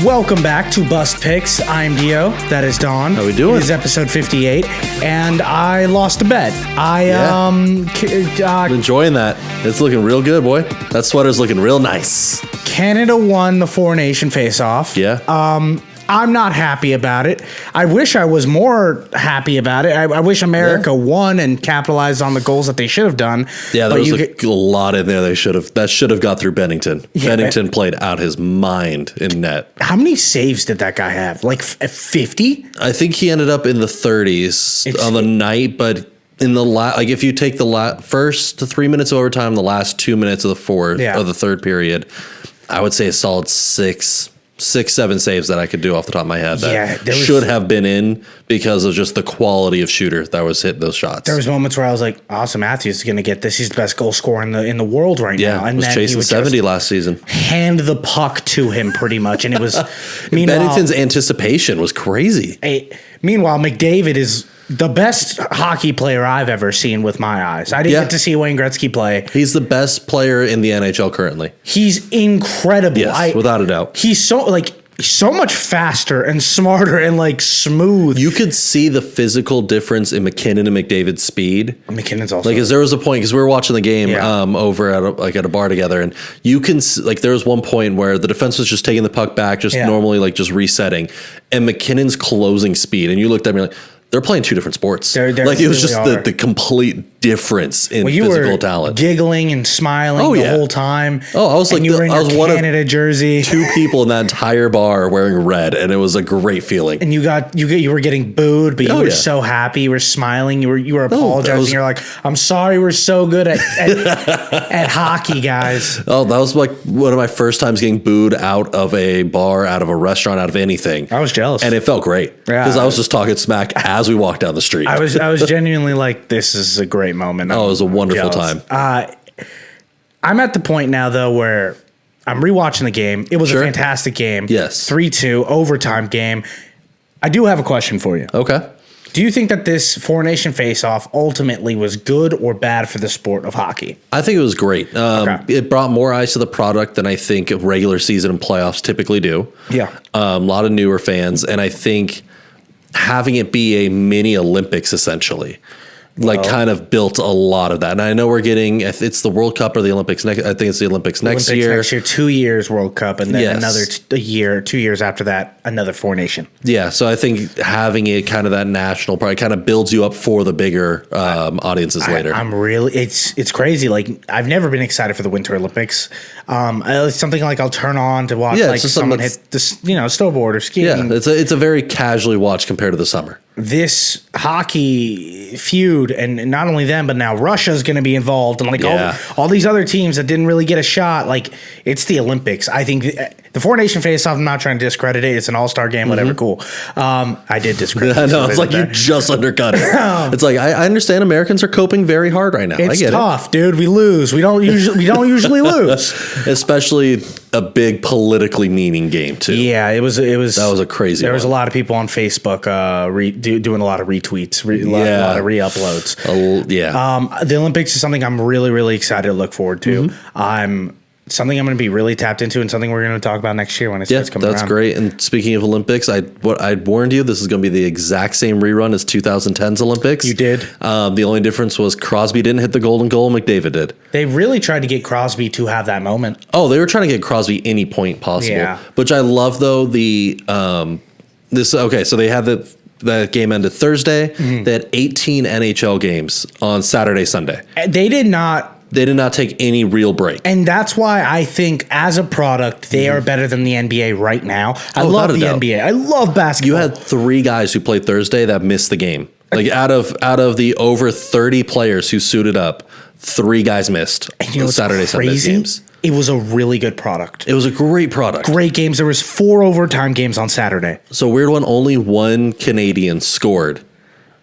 Welcome back to Bust Picks. I'm Dio. That is Don. How we doing? It is episode 58, and I lost a bet. I'm enjoying that. It's looking real good, boy. That sweater's looking real nice. Canada won the Four Nation face-off. Yeah. I'm not happy about it. I wish I was more happy about it. I wish America won and capitalized on the goals that they should have done. Yeah, there was a lot in there that should have got through Bennington. Yeah, Bennington played out his mind in net. How many saves did that guy have? Like 50? I think he ended up in the 30s on the night, but in the if you take the first 3 minutes of overtime, the last 2 minutes of the third period, I would say a solid six, 7 saves that I could do off the top of my head that should have been in because of just the quality of shooter that was hitting those shots. There was moments where I was like, Austin Matthews is going to get this. He's the best goal scorer in the world right now. And was chasing 70 last season. Hand the puck to him pretty much. And it was, Bennington's anticipation was crazy. Meanwhile, McDavid is the best hockey player I've ever seen with my eyes. I didn't get to see Wayne Gretzky play. He's the best player in the NHL currently. He's incredible. Yes, without a doubt. He's so much faster and smarter and smooth. You could see the physical difference in McKinnon and McDavid's speed. McKinnon's also because there was a point because we were watching the game over at a bar together, and you can there was one point where the defense was just taking the puck back, normally just resetting, and McKinnon's closing speed, and you looked at me like, they're playing two different sports. It was just the complete difference in physical talent. Giggling and smiling the whole time. Oh, I was like, you were in I was your one Canada of jersey. 2 people in that entire bar wearing red, and it was a great feeling. And you were getting booed, but you were so happy. You were smiling. You were apologizing. You're like, I'm sorry, we're so good at hockey, guys. Oh, that was like one of my first times getting booed out of a bar, out of a restaurant, out of anything. I was jealous, and it felt great because I was just talking smack as we walked down the street. I was genuinely like, this is a great moment. It was a wonderful time. I'm at the point now though where I'm rewatching the game. It was a fantastic game. Yes, 3-2 overtime game. I do have a question for you. Okay. Do you think that this Four Nation face-off ultimately was good or bad for the sport of hockey? I think it was great. It brought more eyes to the product than I think regular season and playoffs typically do. Yeah. A lot of newer fans, and I think having it be a mini Olympics essentially kind of built a lot of that. And I know we're getting, it's the World Cup or the Olympics next. I think it's the Olympics next year. 2 years World Cup, and then another 2 years after that, another Four Nation. Yeah. So I think having it kind of that national part kind of builds you up for the bigger audiences later. I'm really, it's crazy. I've never been excited for the Winter Olympics. It's something I'll turn on to watch someone hit the snowboard or skiing. Yeah. It's a very casually watched compared to the summer. This hockey feud, and not only them, but now Russia's going to be involved, and all these other teams that didn't really get a shot. It's the Olympics. I think the Four Nation face-off, I'm not trying to discredit it. It's an all-star game, whatever. Cool. I did discredit it. I know. It's like you just undercut it. It's like I understand Americans are coping very hard right now. It's I get tough, dude. We lose. We don't usually lose. Especially a big politically meaning game too. Yeah, it was. That was a crazy. There was a lot of people on Facebook doing a lot of retweets, a lot of re-uploads. The Olympics is something I'm really, really excited to look forward to. Something I'm going to be really tapped into, and something we're going to talk about next year when it starts coming around. That's great. And speaking of Olympics, I warned you this is going to be the exact same rerun as 2010's Olympics. You did. The only difference was Crosby didn't hit the golden goal, McDavid did. They really tried to get Crosby to have that moment. Oh, they were trying to get Crosby any point possible. Yeah. Which I love though. So they had the game ended Thursday. They had 18 NHL games on Saturday, Sunday. They did not take any real break. And that's why I think as a product, they are better than the NBA right now. I love the NBA. I love basketball. You had 3 guys who played Thursday that missed the game. Out of the over 30 players who suited up, 3 guys missed Saturday, Sunday games. It was a really good product. It was a great product. Great games. There was 4 overtime games on Saturday. So weird one, only one Canadian scored.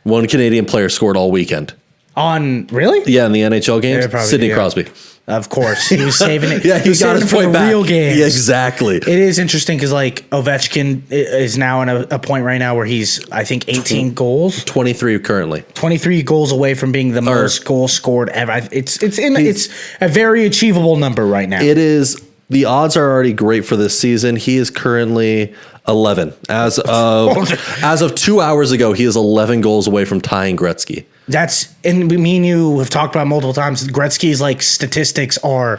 One Canadian player scored all weekend. Really? Yeah, in the NHL games, Sidney Crosby. Of course, he was saving it. He got his point back. Real games. Yeah, exactly. It is interesting because Ovechkin is now in a point right now where he's, I think, 18 goals, 23 currently, 23 goals away from being the most goals scored ever. It's a very achievable number right now. It is. The odds are already great for this season. He is currently 11. As of 2 hours ago, he is 11 goals away from tying Gretzky. And me and you have talked about multiple times. Gretzky's like statistics are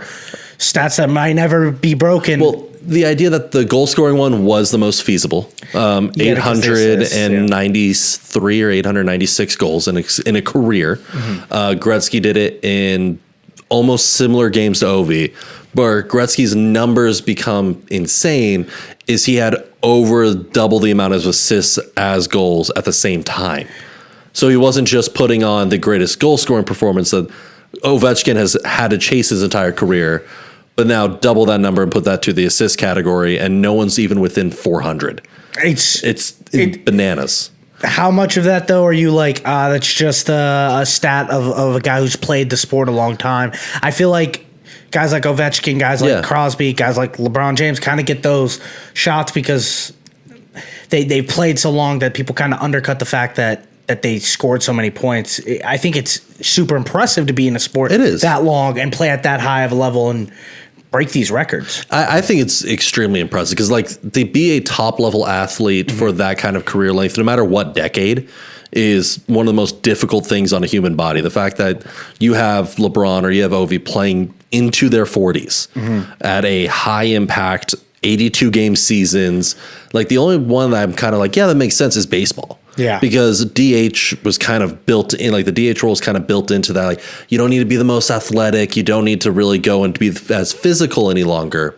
stats that might never be broken. Well, the idea that the goal scoring one was the most feasible. 893 or 896 goals in a career. Gretzky did it in almost similar games to Ovi. Where Gretzky's numbers become insane is he had over double the amount of assists as goals at the same time. So he wasn't just putting on the greatest goal scoring performance that Ovechkin has had to chase his entire career, but now double that number and put that to the assist category, and no one's even within 400. It's bananas. How much of that, though, are you like, that's just a stat of a guy who's played the sport a long time? I feel like guys like Ovechkin, guys like Crosby, guys like LeBron James kind of get those shots because they played so long that people kind of undercut the fact that they scored so many points. I think it's super impressive to be in a sport that long and play at that high of a level and break these records. I think it's extremely impressive because, like, to be a top-level athlete for that kind of career length, no matter what decade, is one of the most difficult things on a human body. The fact that you have LeBron or you have Ovi playing into their 40s at a high-impact 82-game seasons. Like, the only one that I'm kind of like, yeah, that makes sense is baseball. Yeah. Because DH was kind of built in, like the DH role is kind of built into that. Like, you don't need to be the most athletic. You don't need to really go and be as physical any longer.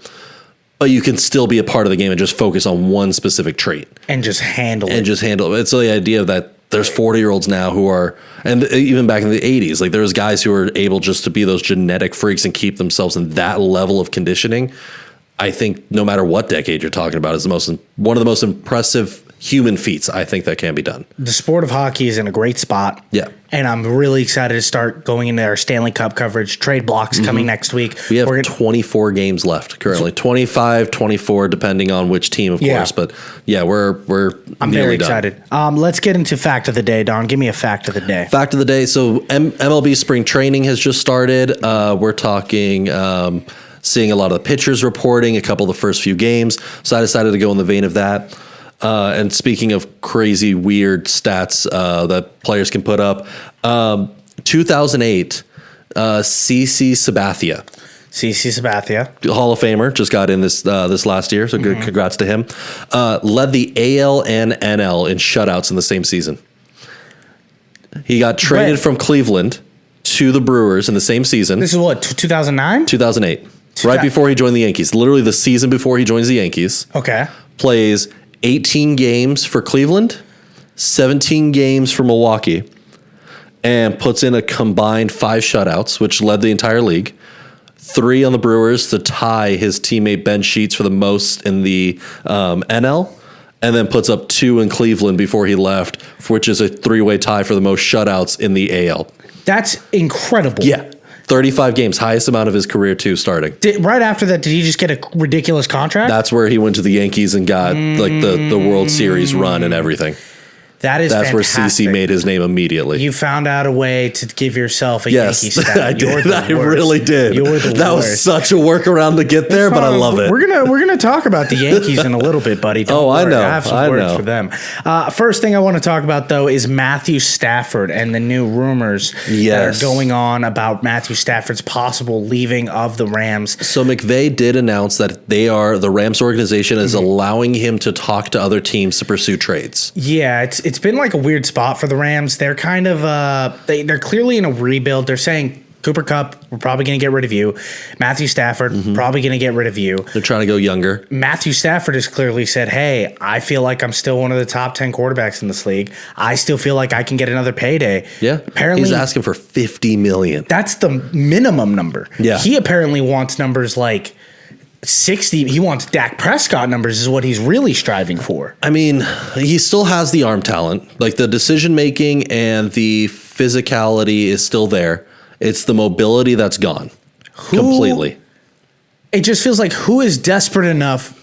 But you can still be a part of the game and just focus on one specific trait. And just handle it. It's the idea that there's 40-year-olds now who are, and even back in the 80s, like there's guys who are able just to be those genetic freaks and keep themselves in that level of conditioning. I think no matter what decade you're talking about is one of the most impressive human feats I think that can be done. The sport of hockey is in a great spot. Yeah. And I'm really excited to start going into our Stanley Cup coverage. Trade blocks coming next week. We have 24 games left currently. 25, 24, depending on which team, of course. But yeah, I'm very excited. Let's get into fact of the day, Don. Give me a fact of the day. Fact of the day. So MLB spring training has just started. We're talking seeing a lot of the pitchers reporting, a couple of the first few games. So I decided to go in the vein of that. And speaking of crazy, weird stats that players can put up, 2008, CC Sabathia. CC Sabathia, Hall of Famer, just got in this last year, so good, congrats to him. Led the AL and NL in shutouts in the same season. He got traded from Cleveland to the Brewers in the same season. This is what, 2009? 2008. Right before he joined the Yankees. Literally the season before he joins the Yankees. Okay. Plays 18 games for Cleveland, 17 games for Milwaukee, and puts in a combined 5 shutouts, which led the entire league. 3 on the Brewers to tie his teammate Ben Sheets for the most in the NL, and then puts up 2 in Cleveland before he left, which is a 3-way tie for the most shutouts in the AL. That's incredible. Yeah. 35 games, highest amount of his career too, starting. Right after that, did he just get a ridiculous contract? That's where he went to the Yankees and got like the World Series run and everything. That's fantastic. Where CC made his name immediately. You found out a way to give yourself a Yankee stat. I did. I really did. You're the that worst. Was such a workaround to get there, but I love it. We're gonna talk about the Yankees in a little bit, buddy. Don't worry. I know. I have some words for them. First thing I want to talk about though is Mathew Stafford and the new rumors that are going on about Mathew Stafford's possible leaving of the Rams. So McVay did announce that the Rams organization is allowing him to talk to other teams to pursue trades. Yeah, it's been like a weird spot for the Rams. They're kind of they're clearly in a rebuild. They're saying Cooper Kupp, we're probably going to get rid of you. Matthew Stafford, probably going to get rid of you. They're trying to go younger. Matthew Stafford has clearly said, hey, I feel like I'm still one of the top 10 quarterbacks in this league. I still feel like I can get another payday. Yeah. Apparently, he's asking for $50 million. That's the minimum number. Yeah. He apparently wants numbers like 60. He wants Dak Prescott numbers is what he's really striving for. I mean, he still has the arm talent. Like the decision making and the physicality is still there. It's the mobility that's gone completely. It just feels like who is desperate enough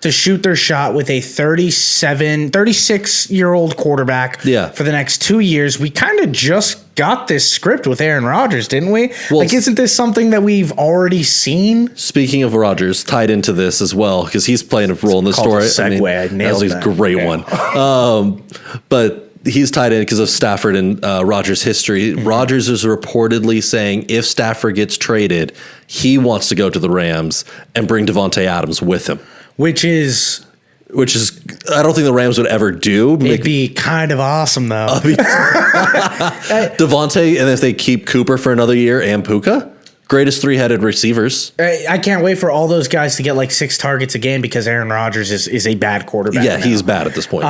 to shoot their shot with a 36-year-old quarterback for the next 2 years. We kind of just got this script with Aaron Rodgers, didn't we? Well, like, isn't this something that we've already seen? Speaking of Rodgers, tied into this as well, because he's playing a role in the story. Segue. I nailed that. A great one. But he's tied in because of Stafford and Rodgers' history. Mm-hmm. Rodgers is reportedly saying if Stafford gets traded, he wants to go to the Rams and bring Davante Adams with him. Which is, I don't think the Rams would ever do. It'd be kind of awesome, though. Davante, and if they keep Cooper for another year and Puka, greatest three-headed receivers. I can't wait for all those guys to get like 6 targets a game because Aaron Rodgers is a bad quarterback. Yeah, he's bad at this point.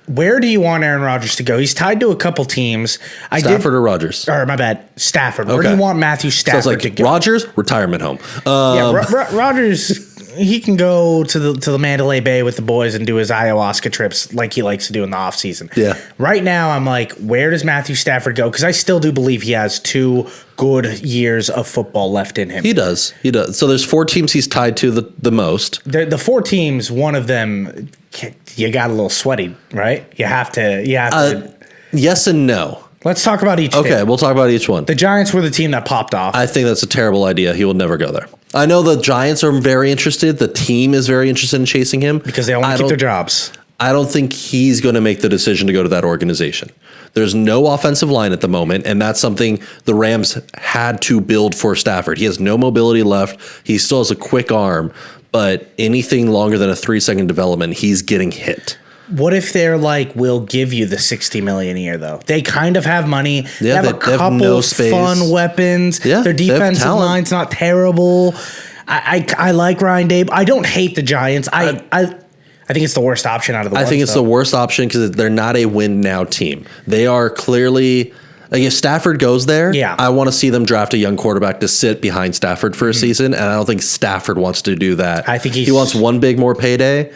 Where do you want Aaron Rodgers to go? He's tied to a couple teams. Stafford or Rodgers? Or my bad, Stafford. Where do you want Mathew Stafford to go? Rodgers, retirement home. Rodgers, he can go to the Mandalay Bay with the boys and do his ayahuasca trips like he likes to do in the offseason. Yeah. Right now, I'm like, where does Mathew Stafford go? Because I still do believe he has 2 good years of football left in him. He does. So there's 4 teams he's tied to the most. The 4 teams, one of them, you got a little sweaty, right? You have to. Yes and no. Let's talk about each team. team. We'll talk about each one. The Giants were the team that popped off. I think that's a terrible idea. He will never go there. I know the Giants are very interested. The team is very interested in chasing him. Because they all want to keep their jobs. I don't think he's going to make the decision to go to that organization. There's no offensive line at the moment, and that's something the Rams had to build for Stafford. He has no mobility left. He still has a quick arm, but anything longer than a 3-second development, he's getting hit. What if they're like, we'll give you the $60 million a year, though? They kind of have money. Yeah, they have a couple fun weapons. Yeah, their defensive line's not terrible. I like Ryan Dabe. I don't hate the Giants. I think it's the worst option out of the ones. I think it's the worst option because they're not a win now team. They are clearly. Like if Stafford goes there, I want to see them draft a young quarterback to sit behind Stafford for a season, and I don't think Stafford wants to do that. I think he wants one big more payday.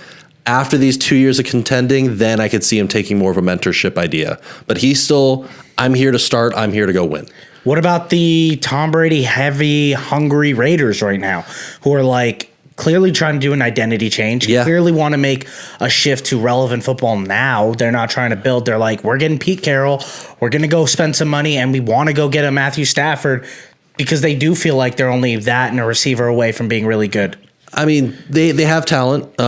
After these 2 years of contending, then I could see him taking more of a mentorship idea. But he's still, I'm here to start, I'm here to go win. What about the Tom Brady heavy, hungry Raiders right now, who are like clearly trying to do an identity change, clearly want to make a shift to relevant football now. They're not trying to build. They're like, we're getting Pete Carroll. We're going to go spend some money, and we want to go get a Mathew Stafford because they do feel like they're only that and a receiver away from being really good. I mean, they have talent.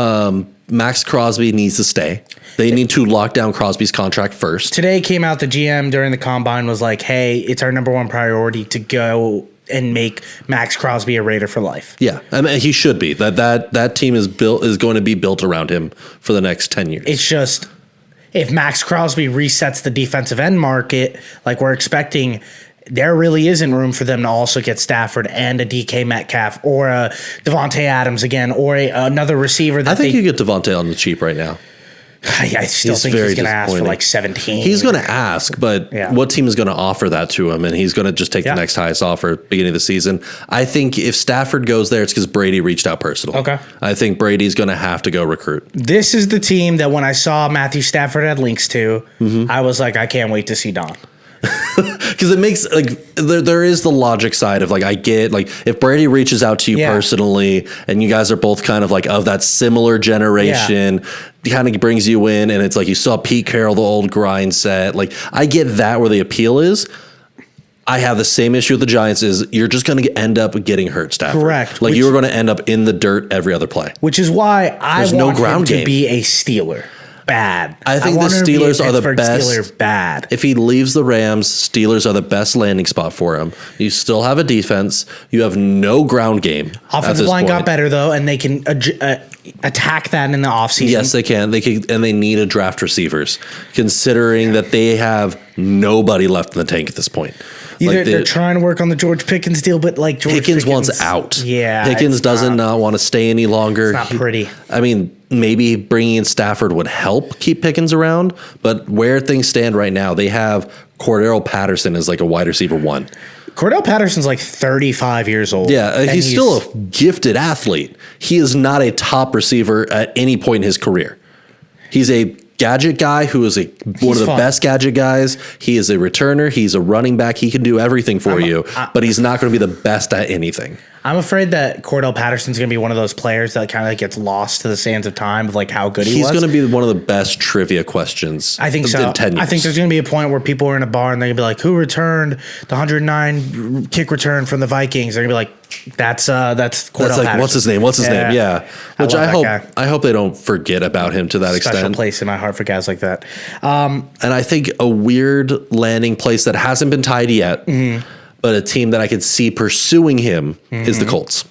Max Crosby needs to stay. They need to lock down Crosby's contract first. Today came out, the GM during the combine was like, hey, it's our number 1 priority to go and make Max Crosby a Raider for life. Yeah, I mean, he should be. That team is going to be built around him for the next 10 years. It's just, if Max Crosby resets the defensive end market like we're expecting, there really isn't room for them to also get Stafford and a DK Metcalf or a Davante Adams again or another receiver. I think you get Davante on the cheap right now. I still think he's going to ask for like 17. He's going to ask, but what team is going to offer that to him? And he's going to just take the next highest offer at the beginning of the season. I think if Stafford goes there, it's because Brady reached out personally. Okay. I think Brady's going to have to go recruit. This is the team that when I saw Mathew Stafford had links to, I was like, I can't wait to see Don. Because it makes like there is the logic side of like I get like if Brady reaches out to you personally and you guys are both kind of like of that similar generation, it kind of brings you in, and it's like you saw Pete Carroll, the old grind set. Like I get that where the appeal is. I have the same issue with the Giants is you're just going to end up getting hurt, Stafford. Correct. Like you're going to end up in the dirt every other play. Which is why I want him to be a Steeler. Bad. I think the Steelers are the best. Steeler bad. If he leaves the Rams, Steelers are the best landing spot for him. You still have a defense. You have no ground game. Offensive line got better though, and they can attack that in the offseason. Yes, they can. They can, and they need to draft receivers, considering that they have nobody left in the tank at this point. Either they're trying to work on the George Pickens deal, but like Pickens wants out. Yeah, Pickens doesn't want to stay any longer. It's not pretty. I mean, maybe bringing in Stafford would help keep Pickens around, but where things stand right now, they have Cordero Patterson as like a wide receiver 1. Cordell Patterson's like 35 years old. Yeah, he's still a gifted athlete. He is not a top receiver at any point in his career. He's a gadget guy who is one of the best gadget guys. He is a returner. He's a running back. He can do everything for you, but he's not going to be the best at anything. I'm afraid that Cordell Patterson's going to be one of those players that kind of gets lost to the sands of time of like how good he was. He's going to be one of the best trivia questions. I think so. In 10 years. I think there's going to be a point where people are in a bar and they're going to be like, who returned the 109 kick return from the Vikings? They're going to be like, that's Cordell Patterson. What's his name? What's his name? Yeah. Which I hope they don't forget about him to that extent. Special place in my heart for guys like that. And I think a weird landing place that hasn't been tied yet, but a team that I could see pursuing him is the Colts.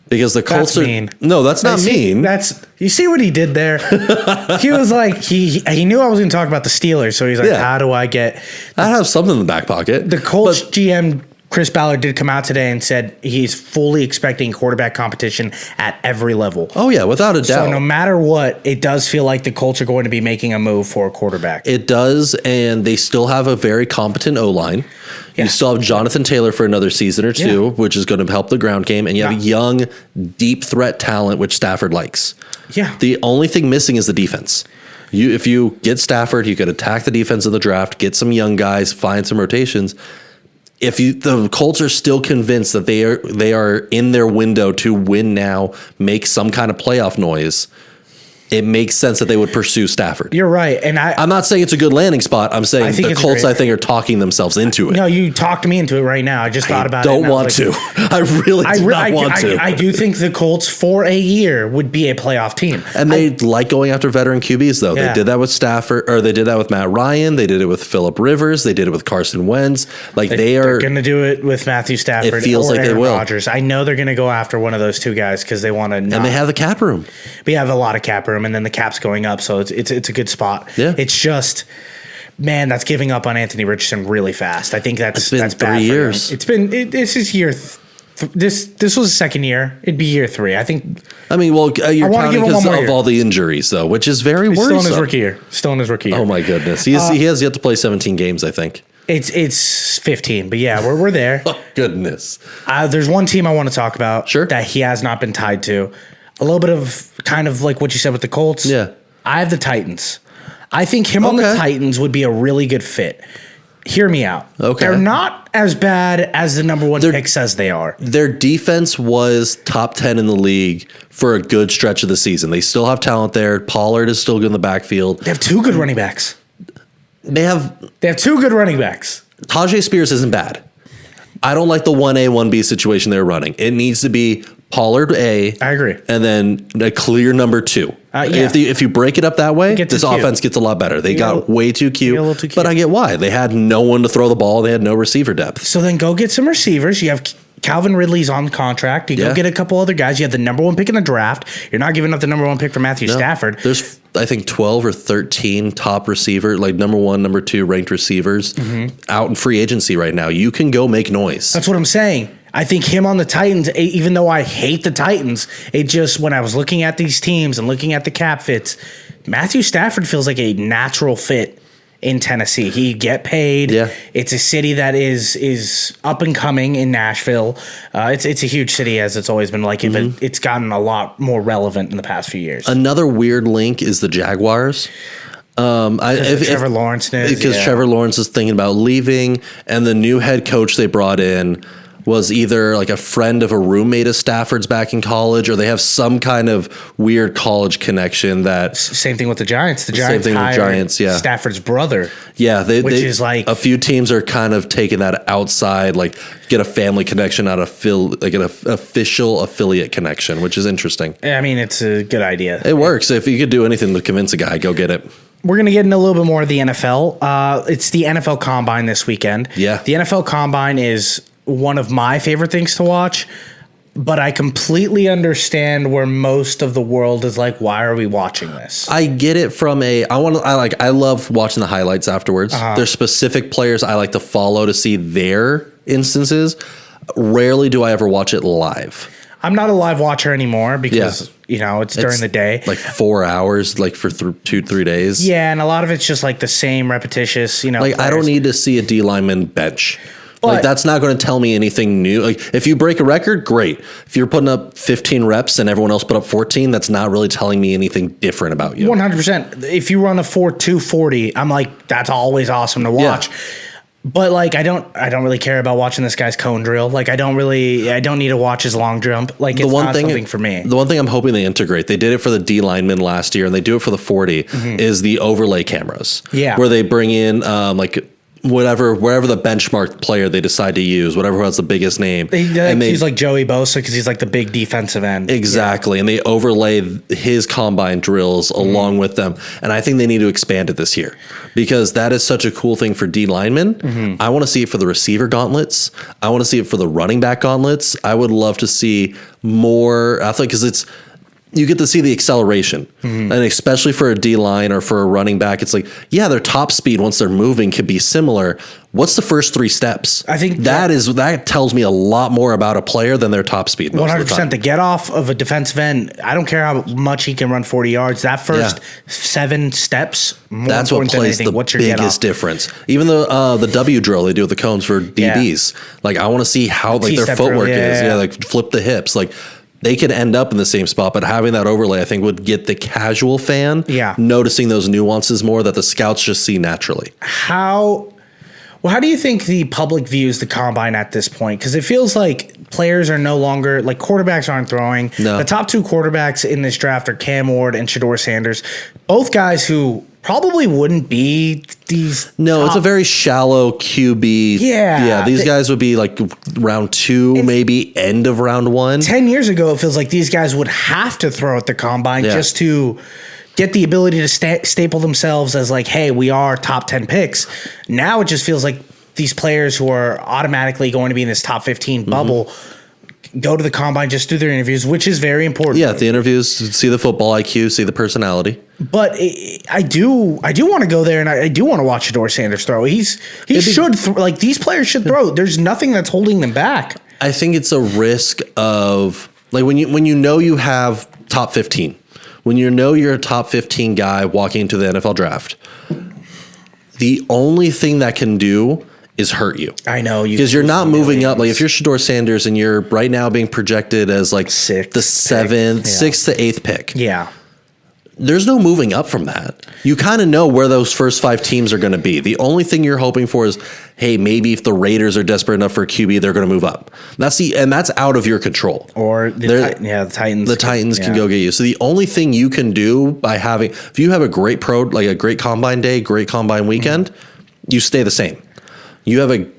Because the Colts are mean. No, that's not mean. You see what he did there? He was like he knew I was going to talk about the Steelers, so he's like, how do I get? I have something in the back pocket. The Colts GM Chris Ballard did come out today and said he's fully expecting quarterback competition at every level. Oh, yeah, without a doubt. So no matter what, it does feel like the Colts are going to be making a move for a quarterback. It does, and they still have a very competent O-line. Yeah. You still have Jonathan Taylor for another season or two, which is going to help the ground game, and you have young, deep threat talent, which Stafford likes. Yeah. The only thing missing is the defense. If you get Stafford, you could attack the defense of the draft, get some young guys, find some rotations. If the Colts are still convinced that they are in their window to win now, make some kind of playoff noise, it makes sense that they would pursue Stafford. You're right. And I'm not saying it's a good landing spot. I'm saying the Colts, I think, are talking themselves into it. No, you talked me into it right now. I just thought about it. I don't want to. I really do not want to. I do think the Colts for a year would be a playoff team. And they like going after veteran QBs, though. Yeah. They did that with Stafford, or they did that with Matt Ryan. They did it with Phillip Rivers. They did it with Carson Wentz. They're going to do it with Matthew Stafford. It feels like Aaron they will. Rodgers. I know they're going to go after one of those two guys because they want to. And they have the cap room. We have a lot of cap room, and then the cap's going up, so it's a good spot. Yeah. It's just, man, that's giving up on Anthony Richardson really fast. I think that's bad 3 years. This is year. This was the second year. It'd be year 3. I think. I mean, well, you're counting because of all the injuries, though, which is very worrisome. Still in his rookie year. Oh my goodness, he has yet to play 17 games. I think it's 15, but yeah, we're there. Oh goodness. There's one team I want to talk about. Sure. That he has not been tied to. A little bit of kind of like what you said with the Colts. Yeah. I have the Titans. I think him on the Titans would be a really good fit. Hear me out. Okay. They're not as bad as the number one pick says they are. Their defense was top 10 in the league for a good stretch of the season. They still have talent there. Pollard is still good in the backfield. They have 2 good running backs. They have 2 good running backs. Tajay Spears isn't bad. I don't like the 1A, 1B situation they're running. It needs to be Pollard A. I agree. And then a clear number 2. If you break it up that way, this offense gets a lot better. They got way too cute. But I get why. They had no one to throw the ball. They had no receiver depth. So then go get some receivers. You have Calvin Ridley's on contract. You go get a couple other guys. You have the number 1 pick in the draft. You're not giving up the number 1 pick for Mathew Stafford. There's, I think, 12 or 13 top receiver, like number 1, number 2 ranked receivers out in free agency right now. You can go make noise. That's what I'm saying. I think him on the Titans, even though I hate the Titans, it just, when I was looking at these teams and looking at the cap fits, Matthew Stafford feels like a natural fit in Tennessee. He'd get paid. Yeah. It's a city that is up and coming in Nashville. It's a huge city, as it's always been like it, but it's gotten a lot more relevant in the past few years. Another weird link is the Jaguars. Trevor Lawrence is. Because Trevor Lawrence is thinking about leaving, and the new head coach they brought in was either like a friend of a roommate of Stafford's back in college, or they have some kind of weird college connection. That same thing with the Giants. The Giants hired Stafford's brother. Yeah, which is like a few teams are kind of taking that outside, like get a family connection out of like an official affiliate connection, which is interesting. I mean, it's a good idea. It works. If you could do anything to convince a guy, go get it. We're going to get into a little bit more of the NFL. It's the NFL Combine this weekend. Yeah. The NFL Combine is one of my favorite things to watch, but I completely understand where most of the world is like, why are we watching this? I get it from I love watching the highlights afterwards. There's specific players I like to follow to see their instances. Rarely do I ever watch it live. I'm not a live watcher anymore because, it's during the day. Like 4 hours, like for 2-3 days. Yeah, and a lot of it's just like the same repetitious, Like players. I don't need to see a D lineman bench. Like that's not going to tell me anything new. Like if you break a record, great. If you're putting up 15 reps and everyone else put up 14, that's not really telling me anything different about you. 100%. If you run a 4.240, I'm like, that's always awesome to watch. Yeah. But like I don't really care about watching this guy's cone drill. Like I don't need to watch his long jump. Like it's not something for me. The one thing I'm hoping they integrate, they did it for the D linemen last year and they do it for the 40 is the overlay cameras. Yeah. Where they bring in like wherever the benchmark player they decide to use, whatever has the biggest name. He's like Joey Bosa because he's like the big defensive end. Exactly. Yeah. And they overlay his combine drills along with them. And I think they need to expand it this year because that is such a cool thing for D linemen. I want to see it for the receiver gauntlets. I want to see it for the running back gauntlets. I would love to see more athlete because you get to see the acceleration. And especially for a D line or for a running back, it's like, yeah, their top speed once they're moving could be similar. What's the first 3 steps? I think that tells me a lot more about a player than their top speed. 100%. The get off of a defensive end, I don't care how much he can run 40 yards. That first 7 steps, that's what plays the biggest difference. Even the W drill they do with the cones for DBs. Like I want to see how like their footwork is. Yeah, like flip the hips. Like they could end up in the same spot, but having that overlay, I think, would get the casual fan noticing those nuances more that the scouts just see naturally. How do you think the public views the combine at this point? Because it feels like players are no longer, like quarterbacks aren't throwing. No. The top 2 quarterbacks in this draft are Cam Ward and Shedeur Sanders, both guys who probably wouldn't be these. No, it's a very shallow QB. Yeah. These guys would be like round 2, maybe end of round 1. 10 years ago, it feels like these guys would have to throw at the combine just to get the ability to staple themselves as like, hey, we are top 10 picks. Now it just feels like these players who are automatically going to be in this top 15 bubble go to the combine, just do their interviews, which is very important. Yeah, the interviews, see the football IQ, see the personality. But I do want to go there, and I do want to watch Shedeur Sanders throw. He should these players should throw. There's nothing that's holding them back. I think it's a risk of like when you know you have top 15, when you know you're a top 15 guy walking into the NFL draft, the only thing that can do is hurt you. I know. Because you're not moving up. Like if you're Shedeur Sanders and you're right now being projected as like the 6th to 8th pick. Yeah. There's no moving up from that. You kind of know where those first 5 teams are going to be. The only thing you're hoping for is, hey, maybe if the Raiders are desperate enough for a QB, they're going to move up. And that's out of your control. Or the Titans. The Titans can go get you. So the only thing you can do by if you have a great a great combine day, great combine weekend, you stay the same. You have a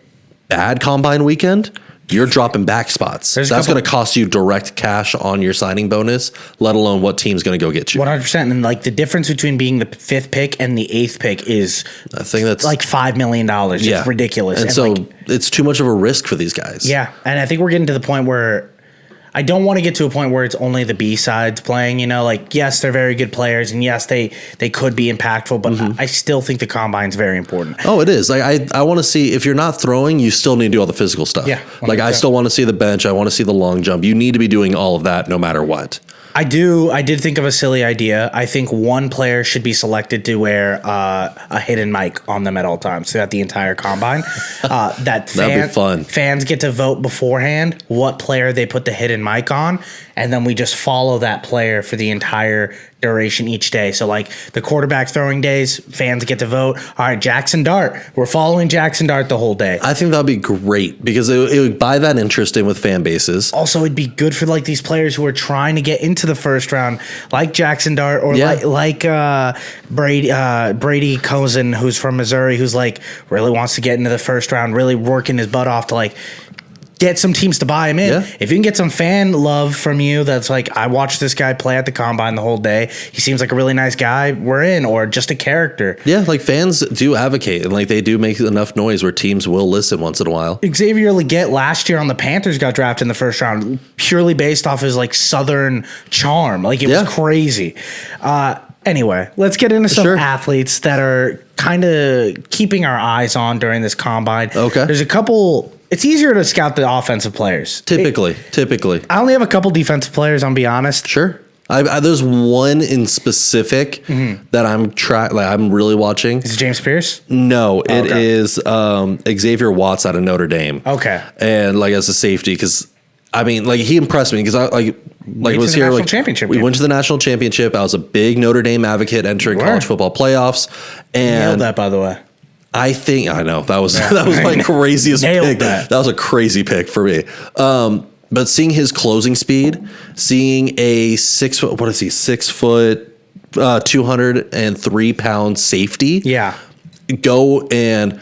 bad combine weekend, you're dropping back spots. That's going to cost you direct cash on your signing bonus, let alone what team's going to go get you. 100%. And like the difference between being the 5th pick and the 8th pick is, I think that's like $5 million. It's ridiculous. And so it's too much of a risk for these guys. Yeah. And I think we're getting to the point where I don't want to get to a point where it's only the B sides playing, like, yes, they're very good players and yes, they could be impactful, but I still think the combine's very important. Oh, it is. Like I want to see, if you're not throwing, you still need to do all the physical stuff. Yeah. 100%. Like I still want to see the bench. I want to see the long jump. You need to be doing all of that no matter what. I did think of a silly idea. I think one player should be selected to wear a hidden mic on them at all times throughout the entire combine. That'd be fun. Fans get to vote beforehand what player they put the hidden mic on, and then we just follow that player for the entire duration each day. So like the quarterback throwing days, fans get to vote. All right, Jackson Dart. We're following Jackson Dart the whole day. I think that'd be great because it would buy that interest in with fan bases. Also, it'd be good for like these players who are trying to get into the first round, like Jackson Dart or like Brady Cozen, who's from Missouri, who's like really wants to get into the first round, really working his butt off to like get some teams to buy him in. Yeah. If you can get some fan love from you that's like, I watched this guy play at the combine the whole day, he seems like a really nice guy, we're in, or just a character. Yeah, like fans do advocate and like they do make enough noise where teams will listen once in a while. Xavier Legette last year on the Panthers got drafted in the first round purely based off his like Southern charm. Like it was crazy. Anyway, let's get into some athletes that are kind of keeping our eyes on during this combine. Okay. There's a couple. It's easier to scout the offensive players. Typically. I only have a couple defensive players, I'll be honest. Sure. There's one in specific that I'm really watching. Is it James Pierce? No, it is Xavier Watts out of Notre Dame. Okay. And like as a safety, because I mean, like he impressed me because I was here. Like we went to the national championship. I was a big Notre Dame advocate entering college football playoffs. And nailed that, by the way. I know that was my craziest pick. That was a crazy pick for me. But seeing his closing speed, seeing a 6 foot, 203 pound safety. Yeah. Go and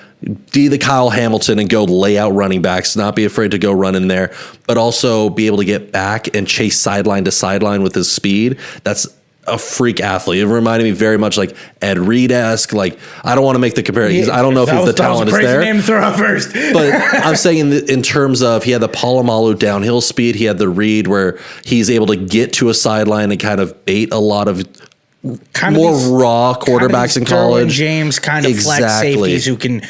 be the Kyle Hamilton and go lay out running backs, not be afraid to go run in there, but also be able to get back and chase sideline to sideline with his speed. That's a freak athlete. It reminded me very much like Ed Reed-esque. Like, I don't want to make the comparison. I don't know if the talent is there. That was a crazy name to throw out first. But I'm saying in terms of, he had the Polamalu downhill speed. He had the Reed where he's able to get to a sideline and kind of bait a lot of more raw quarterbacks in college. James kind of flex safeties who can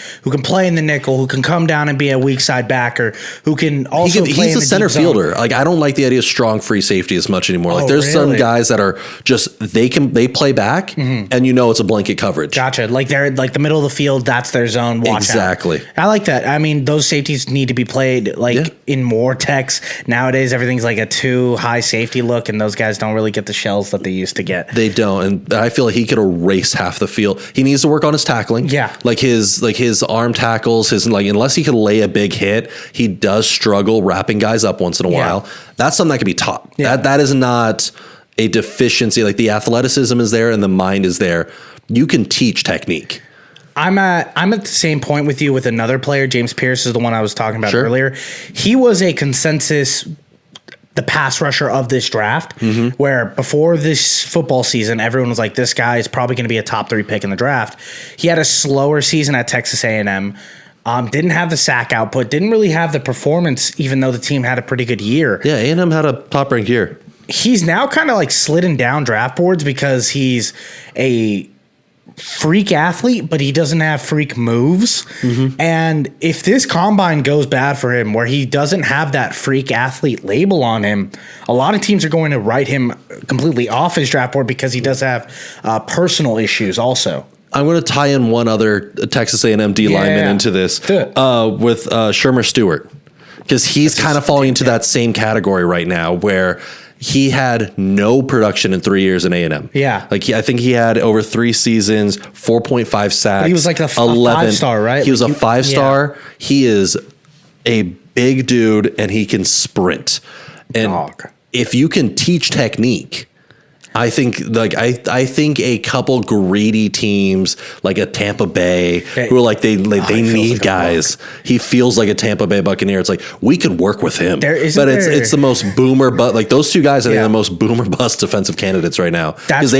play in the nickel, who can come down and be a weak side backer, who can also play he's a center fielder. Like, I don't like the idea of strong free safety as much anymore. Like, there's some guys that are just they play back and it's a blanket coverage. Gotcha. Like, they're like the middle of the field, that's their zone. Watch out. I like that. I mean, those safeties need to be played in more techs. Nowadays everything's like a too high safety look, and those guys don't really get the shells that they used to get. They don't. And I feel like he could erase half the field. He needs to work on his tackling. Yeah. Like his arm tackles, unless he can lay a big hit, he does struggle wrapping guys up once in a while. That's something that can be taught. Yeah. That is not a deficiency. Like, the athleticism is there and the mind is there. You can teach technique. I'm at the same point with you with another player. James Pierce is the one I was talking about earlier. He was a consensus the pass rusher of this draft, where before this football season, everyone was like, this guy is probably going to be a top 3 pick in the draft. He had a slower season at Texas A&M, didn't have the sack output, didn't really have the performance, even though the team had a pretty good year. Yeah, A&M had a top-ranked year. He's now kind of like slidden down draft boards because he's a freak athlete, but he doesn't have freak moves. And if this combine goes bad for him, where he doesn't have that freak athlete label on him, a lot of teams are going to write him completely off his draft board because he does have personal issues also. I'm going to tie in one other Texas A&M D lineman into this with Shermer Stewart, because he's kind of falling into that same category right now where he had no production in 3 years in A&M. Yeah. Like, I think he had over 3 seasons, 4.5 sacks. But he was like a 5-star, right? He was a 5-star. Yeah. He is a big dude, and he can sprint. And if you can teach technique, I think I think a couple greedy teams like a Tampa Bay who are like they need like guys. He feels like a Tampa Bay Buccaneer. It's like, we could work with him, it's the most boomer. But like, those two guys are the most boomer bust defensive candidates right now, because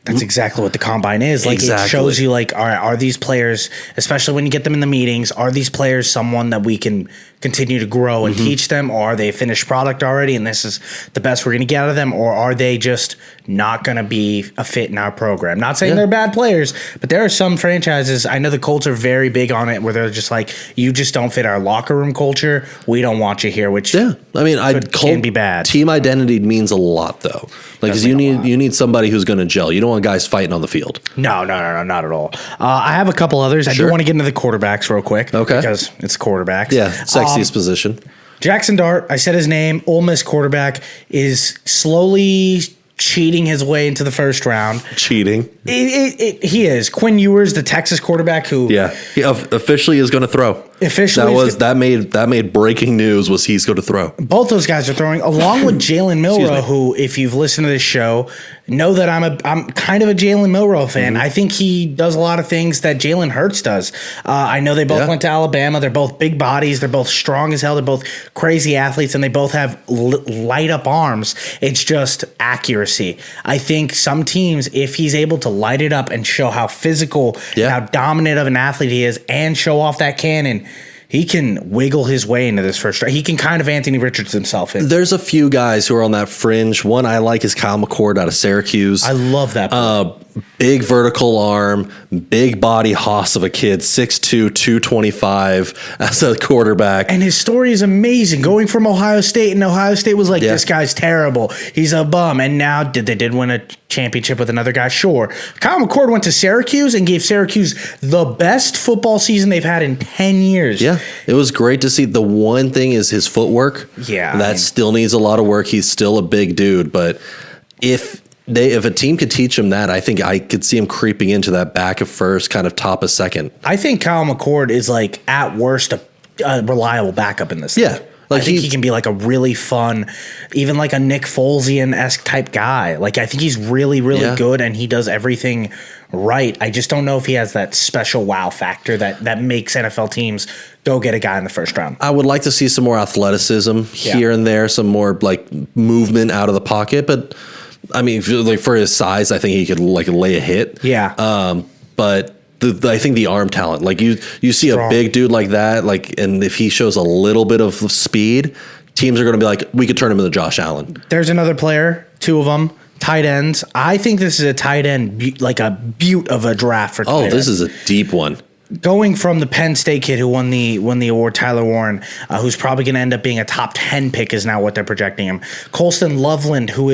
that's exactly what the combine is. Like, it shows you, like, all right, are these players, especially when you get them in the meetings, are these players someone that we can continue to grow and teach them, or are they a finished product already and this is the best we're going to get out of them, or are they just not going to be a fit in our program? Not saying they're bad players, but there are some franchises, I know the Colts are very big on it, where they're just like, you just don't fit our locker room culture, we don't want you here, which can be bad. Team identity means a lot, though. Like, because you need somebody who's going to gel. You don't want guys fighting on the field. No, not at all. I have a couple others. I do want to get into the quarterbacks real quick. Okay. Because it's quarterbacks. Yeah, sexiest position. Jackson Dart, I said his name, Ole Miss quarterback, is slowly cheating his way into the first round. Cheating? He is. Quinn Ewers, the Texas quarterback who... Yeah, he officially is going to throw. That made breaking news, was he's going to throw. Both those guys are throwing, along with Jalen Milroe, who, if you've listened to this show, know that I'm kind of a Jalen Milroe fan. I think he does a lot of things that Jalen Hurts does. I know they both went to Alabama. They're both big bodies. They're both strong as hell. They're both crazy athletes, and they both have light up arms. It's just accuracy. I think some teams, if he's able to light it up and show how physical and how dominant of an athlete he is, and show off that cannon, he can wiggle his way into this first round. He can kind of Anthony Richards himself. There's a few guys who are on that fringe. One I like is Kyle McCord out of Syracuse. I love that. Big vertical arm, big body hoss of a kid, 6'2", 225 as a quarterback. And his story is amazing. Going from Ohio State, and Ohio State was like, this guy's terrible. He's a bum. And now they did win a championship with another guy? Sure. Kyle McCord went to Syracuse and gave Syracuse the best football season they've had in 10 years. Yeah, it was great to see. The one thing is his footwork. Yeah. That still needs a lot of work. He's still a big dude, but if if a team could teach him that, I think I could see him creeping into that back of first, kind of top of second. I think Kyle McCord is like at worst a reliable backup in this. Yeah. Like I think he can be like a really fun, even like a Nick Folesian-esque type guy. Like I think he's really, really good and he does everything right. I just don't know if he has that special wow factor that makes NFL teams go get a guy in the first round. I would like to see some more athleticism here and there, some more like movement out of the pocket. But I mean, like for his size, I think he could like lay a hit. Yeah. But I think the arm talent, like you see a big dude like that, like, and if he shows a little bit of speed, teams are going to be like, we could turn him into Josh Allen. There's another player, two of them, tight ends. I think this is a tight end, like a beaut of a draft for tight end. This is a deep one. Going from the Penn State kid who won the award, Tyler Warren, who's probably going to end up being a top 10 pick is now what they're projecting him. Colston Loveland, who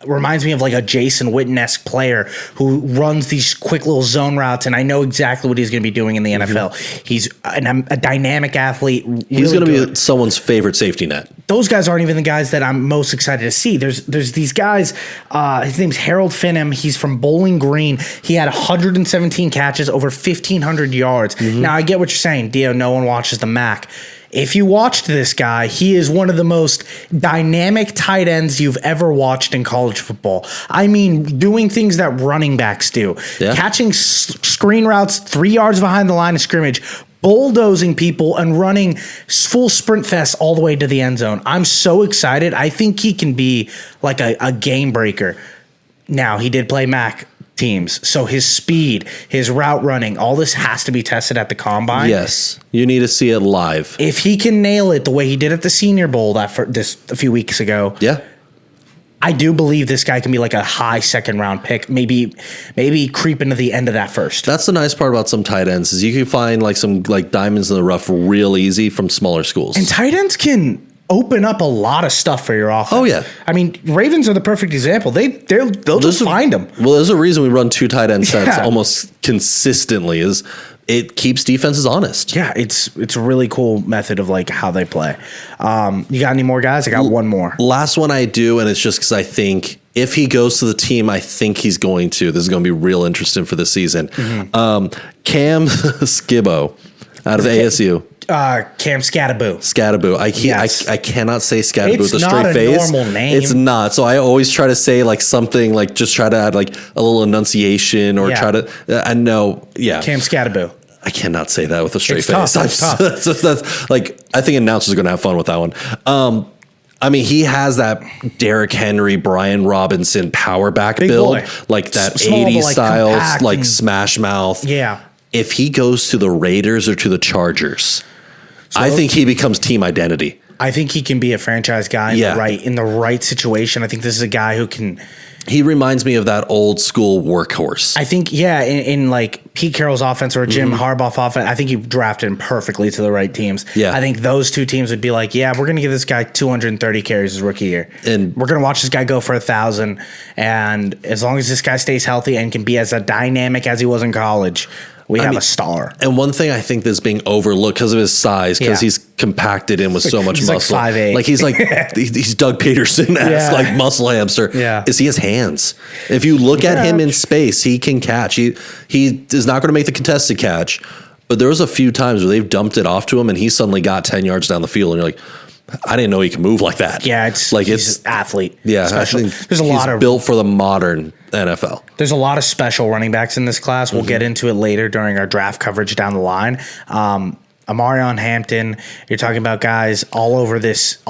reminds me of like a Jason Witten-esque player who runs these quick little zone routes, and I know exactly what he's going to be doing in the NFL. He's a dynamic athlete. He's going to be someone's favorite safety net. Those guys aren't even the guys that I'm most excited to see. There's these guys. His name's Harold Finham. He's from Bowling Green. He had 117 catches, over 1,500 yards. Now, I get what you're saying, Dio. No one watches the MAC. If you watched this guy, he is one of the most dynamic tight ends you've ever watched in college football. I mean, doing things that running backs do. Catching screen routes 3 yards behind the line of scrimmage, bulldozing people, and running full sprint fest all the way to the end zone. I'm so excited. I think he can be like a game breaker. Now, he did play MAC teams, so his speed, his route running, all this has to be tested at the combine. Yes, you need to see it live. If he can nail it the way he did at the Senior Bowl a few weeks ago, I do believe this guy can be like a high second round pick, maybe creep into the end of that first. That's the nice part about some tight ends is you can find like some like diamonds in the rough real easy from smaller schools. And tight ends can open up a lot of stuff for your offense. Oh yeah, I mean, Ravens are the perfect example. They'll just find them. Well, there's a reason we run two tight end sets almost consistently. Is it keeps defenses honest. Yeah, it's a really cool method of like how they play. You got any more guys? I got one more. Last one I do, and it's just because I think if he goes to the team, I think he's going to. This is going to be real interesting for this season. Cam Skibbo out of ASU. Cam Scattaboo. I cannot say Scattaboo with a straight face. It's not a normal name. It's not. So I always try to say like something like just try to add like a little enunciation or try to. I know. Yeah. Cam Scattaboo. I cannot say that with a straight face. Tough. It's tough. That's like I think announcers are going to have fun with that one. I mean, he has that Derrick Henry, Brian Robinson power back Big build, boy. like that Small, 80s like styles, like smash mouth. Yeah. If he goes to the Raiders or to the Chargers, I think he becomes team identity. I think he can be a franchise guy in the right situation. I think this is a guy who can. He reminds me of that old school workhorse. I think, in like Pete Carroll's offense or Jim Harbaugh's offense, I think you drafted him perfectly to the right teams. Yeah. I think those two teams would be like, we're going to give this guy 230 carries his rookie year. And we're going to watch this guy go for 1,000. And as long as this guy stays healthy and can be as dynamic as he was in college, we have a star. And one thing I think that's being overlooked because of his size, because he's compacted in with so much muscle. Like 5'8". Like he's like he's Doug Peterson-esque, like muscle hamster. Yeah. Is he has hands. If you look at him in space, he can catch. He is not going to make the contested catch, but there was a few times where they've dumped it off to him and he suddenly got 10 yards down the field and you're like, I didn't know he could move like that. Yeah, he's an athlete. Yeah, special. There's a lot of built for the modern NFL. There's a lot of special running backs in this class. We'll get into it later during our draft coverage down the line. Amarion Hampton, you're talking about guys all over this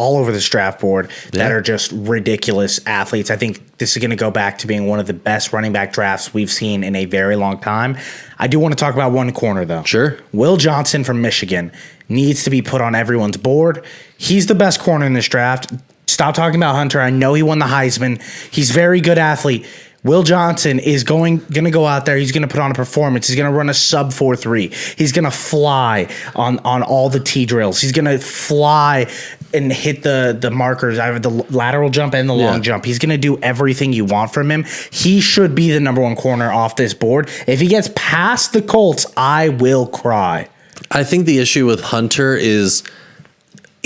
draft board that are just ridiculous athletes. I think this is going to go back to being one of the best running back drafts we've seen in a very long time. I do want to talk about one corner though. Sure. Will Johnson from Michigan needs to be put on everyone's board. He's the best corner in this draft. Stop talking about Hunter. I know he won the Heisman. He's a very good athlete. Will Johnson is going to go out there. He's going to put on a performance. He's going to run a sub 4.3. He's going to fly on all the T drills. He's going to fly and hit the markers. I have the lateral jump and the long jump. He's going to do everything you want from him. He should be the number one corner off this board. If he gets past the Colts, I will cry. I think the issue with Hunter is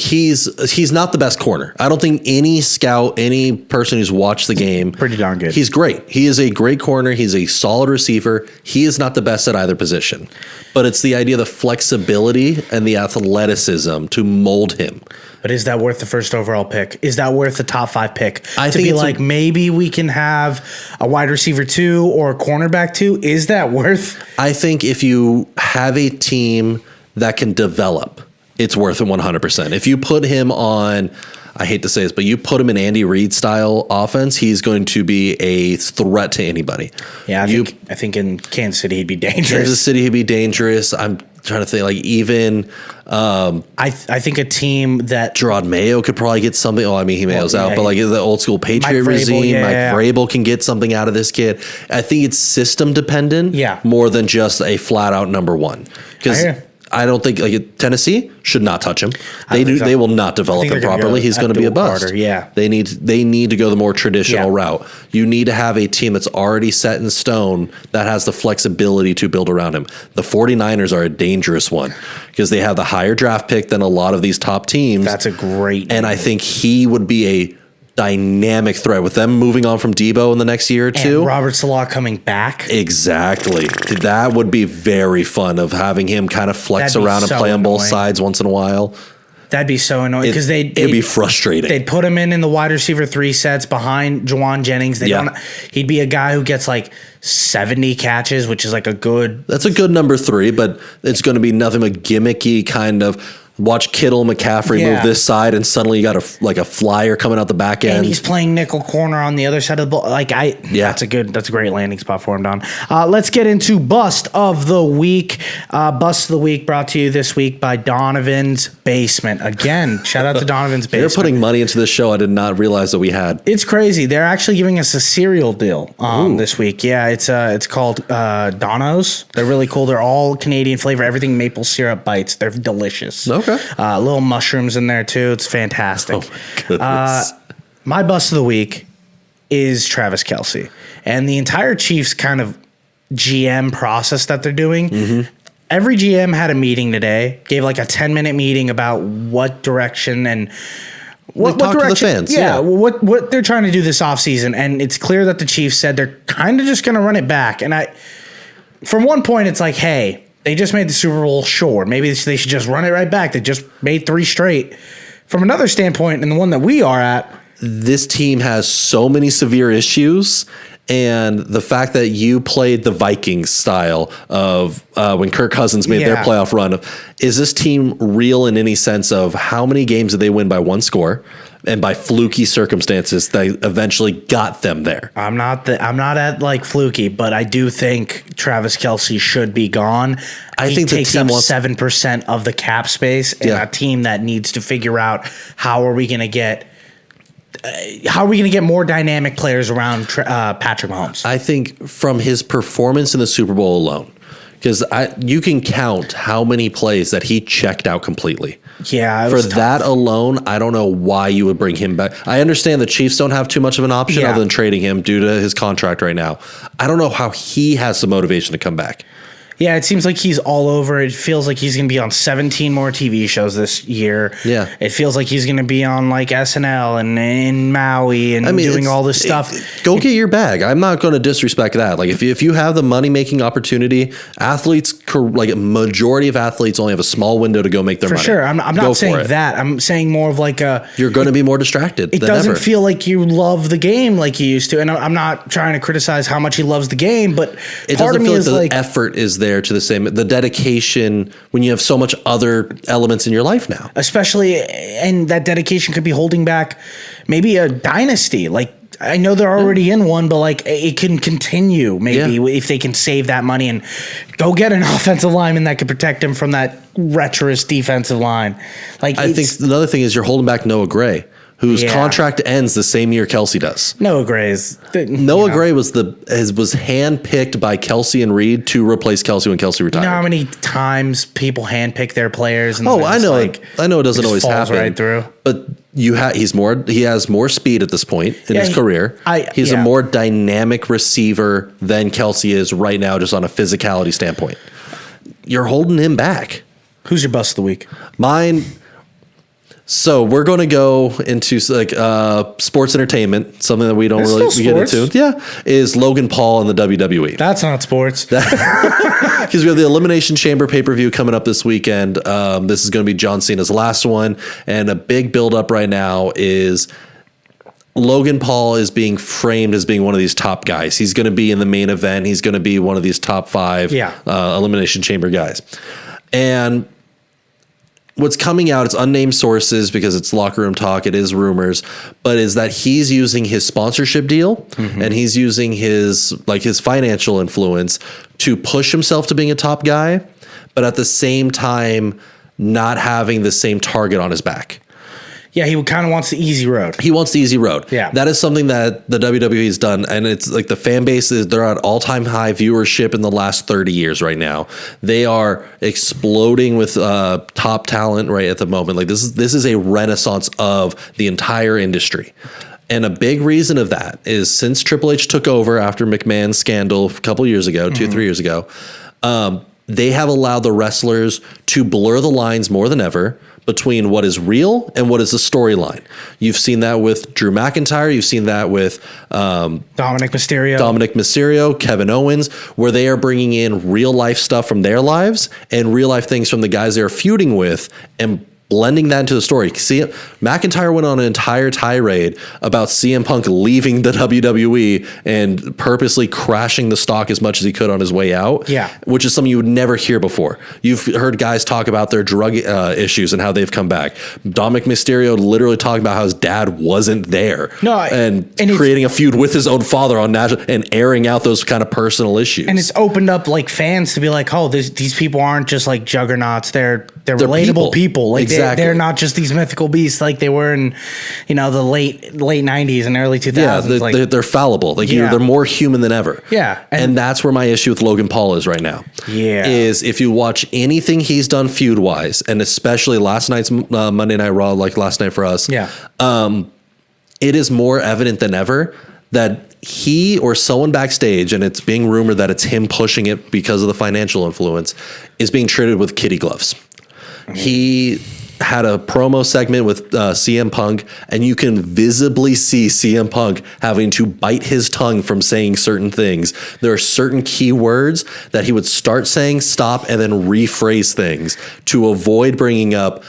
he's not the best corner. I don't think any scout, any person who's watched the game, pretty darn good. He's great. He is a great corner. He's a solid receiver. He is not the best at either position, but it's the idea of the flexibility and the athleticism to mold him. But is that worth the first overall pick? Is that worth the top 5 pick? I think be like, maybe we can have a wide receiver 2 or a cornerback 2. Is that worth? I think if you have a team that can develop, it's worth it 100%. If you put him on, I hate to say this, but you put him in Andy Reid style offense, he's going to be a threat to anybody. Yeah, I think in Kansas City he'd be dangerous. Kansas City he'd be dangerous. I'm trying to think, like, even I think a team that Gerard Mayo could probably get something. Oh, I mean, Mayo's out, but like the old school Patriot regime, Mike Vrabel can get something out of this kid. I think it's system dependent, more than just a flat out number one. Because I don't think like Tennessee should not touch him. They will not develop him properly. He's going to be a bust. They need to go the more traditional route. You need to have a team that's already set in stone that has the flexibility to build around him. The 49ers are a dangerous one because they have the higher draft pick than a lot of these top teams. That's a great and I think he would be a dynamic threat with them moving on from Debo in the next year or two. And Robert Salah coming back. Exactly. That would be very fun of having him kind of flex around and play on both sides once in a while. That'd be so annoying because it'd be frustrating. They'd put him in the wide receiver 3 sets behind Juwan Jennings. He'd be a guy who gets like 70 catches, which is like that's a good number 3, but it's going to be nothing but gimmicky kind of. Watch Kittle, McCaffrey move this side, and suddenly you got a flyer coming out the back end. And he's playing nickel corner on the other side of the ball. That's a great landing spot for him, Don. Let's get into Bust of the Week. Bust of the Week brought to you this week by Donovan's Basement. Again, shout out to Donovan's Basement. They're putting money into this show I did not realize that we had. It's crazy. They're actually giving us a cereal deal this week. Yeah, it's called Donos. They're really cool. They're all Canadian flavor. Everything maple syrup bites. They're delicious. Okay. Little mushrooms in there too. It's fantastic. Oh my goodness. My bust of the week is Travis Kelce and the entire Chiefs kind of GM process that they're doing. Mm-hmm. Every GM had a meeting today, gave like a 10-minute meeting about what direction and what direction, to the fans. What they're trying to do this offseason. And it's clear that the Chiefs said they're kind of just going to run it back. And from one point, it's like, hey, they just made the Super Bowl, sure. Maybe they should just run it right back. They just made 3 straight. From another standpoint, and the one that we are at, this team has so many severe issues, and the fact that you played the Vikings style of when Kirk Cousins made their playoff run, is this team real in any sense of how many games did they win by 1 score? And by fluky circumstances, they eventually got them there. I'm not at like fluky, but I do think Travis Kelce should be gone. I think takes up 7% of the cap space, and a team that needs to figure out how are we going to get more dynamic players around Patrick Mahomes. I think from his performance in the Super Bowl alone, because you can count how many plays that he checked out completely. Yeah, for that alone, I don't know why you would bring him back. I understand the Chiefs don't have too much of an option other than trading him due to his contract right now. I don't know how he has the motivation to come back. Yeah, it seems like he's all over. It feels like he's going to be on 17 more TV shows this year. Yeah. It feels like he's going to be on like SNL and in Maui and doing all this stuff. Go get your bag. I'm not going to disrespect that. Like if you have the money-making opportunity, athletes, like a majority of athletes only have a small window to go make their money. For sure. I'm not saying that. I'm saying more of like you're going to be more distracted It than doesn't ever. feel like you love the game like you used to. And I'm not trying to criticize how much he loves the game, but it part of me is like the effort is there to the dedication when you have so much other elements in your life now. Especially, and that dedication could be holding back maybe a dynasty. Like, I know they're already in one, but like it can continue maybe if they can save that money and go get an offensive lineman that could protect him from that treacherous defensive line. Like, I think another thing is you're holding back Noah Gray, whose contract ends the same year Kelce does. Noah Gray is Gray was handpicked by Kelce and Reed to replace Kelce when Kelce retired. You know how many times people handpick their players? And I know. I know it doesn't always happen. Right through. But he has more speed at this point in his career. He's a more dynamic receiver than Kelce is right now, just on a physicality standpoint. You're holding him back. Who's your bust of the week? Mine. So we're going to go into like sports entertainment, something that we don't really get into. Yeah, is Logan Paul in the WWE. That's not sports. Because we have the Elimination Chamber pay-per-view coming up this weekend. This is going to be John Cena's last one, and a big build-up right now is Logan Paul is being framed as being one of these top guys. He's going to be in the main event. He's going to be one of these top 5 Elimination Chamber guys. And what's coming out, it's unnamed sources because it's locker room talk, it is rumors, but is that he's using his sponsorship deal and he's using his financial influence to push himself to being a top guy, but at the same time not having the same target on his back. Yeah, he kind of wants the easy road. He wants the easy road. Yeah. That is something that the WWE has done. And it's like the fan base they're at all-time high viewership in the last 30 years right now. They are exploding with top talent right at the moment. Like this is a renaissance of the entire industry. And a big reason of that is since Triple H took over after McMahon's scandal a couple years ago, 2-3 years ago, they have allowed the wrestlers to blur the lines more than ever between what is real and what is the storyline. You've seen that with Drew McIntyre. You've seen that with Dominic Mysterio, Kevin Owens, where they are bringing in real life stuff from their lives and real life things from the guys they're feuding with and blending that into the story. See, McIntyre went on an entire tirade about CM Punk leaving the WWE and purposely crashing the stock as much as he could on his way out. Yeah. Which is something you would never hear before. You've heard guys talk about their drug issues and how they've come back. Dominic Mysterio literally talking about how his dad wasn't there. And creating a feud with his own father on national and airing out those kind of personal issues. And it's opened up like fans to be like, oh, these people aren't just like juggernauts. They're relatable people. Like exactly. They're not just these mythical beasts like they were in, the late 90s and early 2000s. Yeah, they're fallible. They're more human than ever. Yeah. And that's where my issue with Logan Paul is right now. Yeah. Is if you watch anything he's done feud-wise, and especially last night's Monday Night Raw, like last night for us, it is more evident than ever that he or someone backstage, and it's being rumored that it's him pushing it because of the financial influence, is being treated with kitty gloves. He had a promo segment with CM Punk, and you can visibly see CM Punk having to bite his tongue from saying certain things. There are certain key words that he would start saying, stop, and then rephrase things to avoid bringing up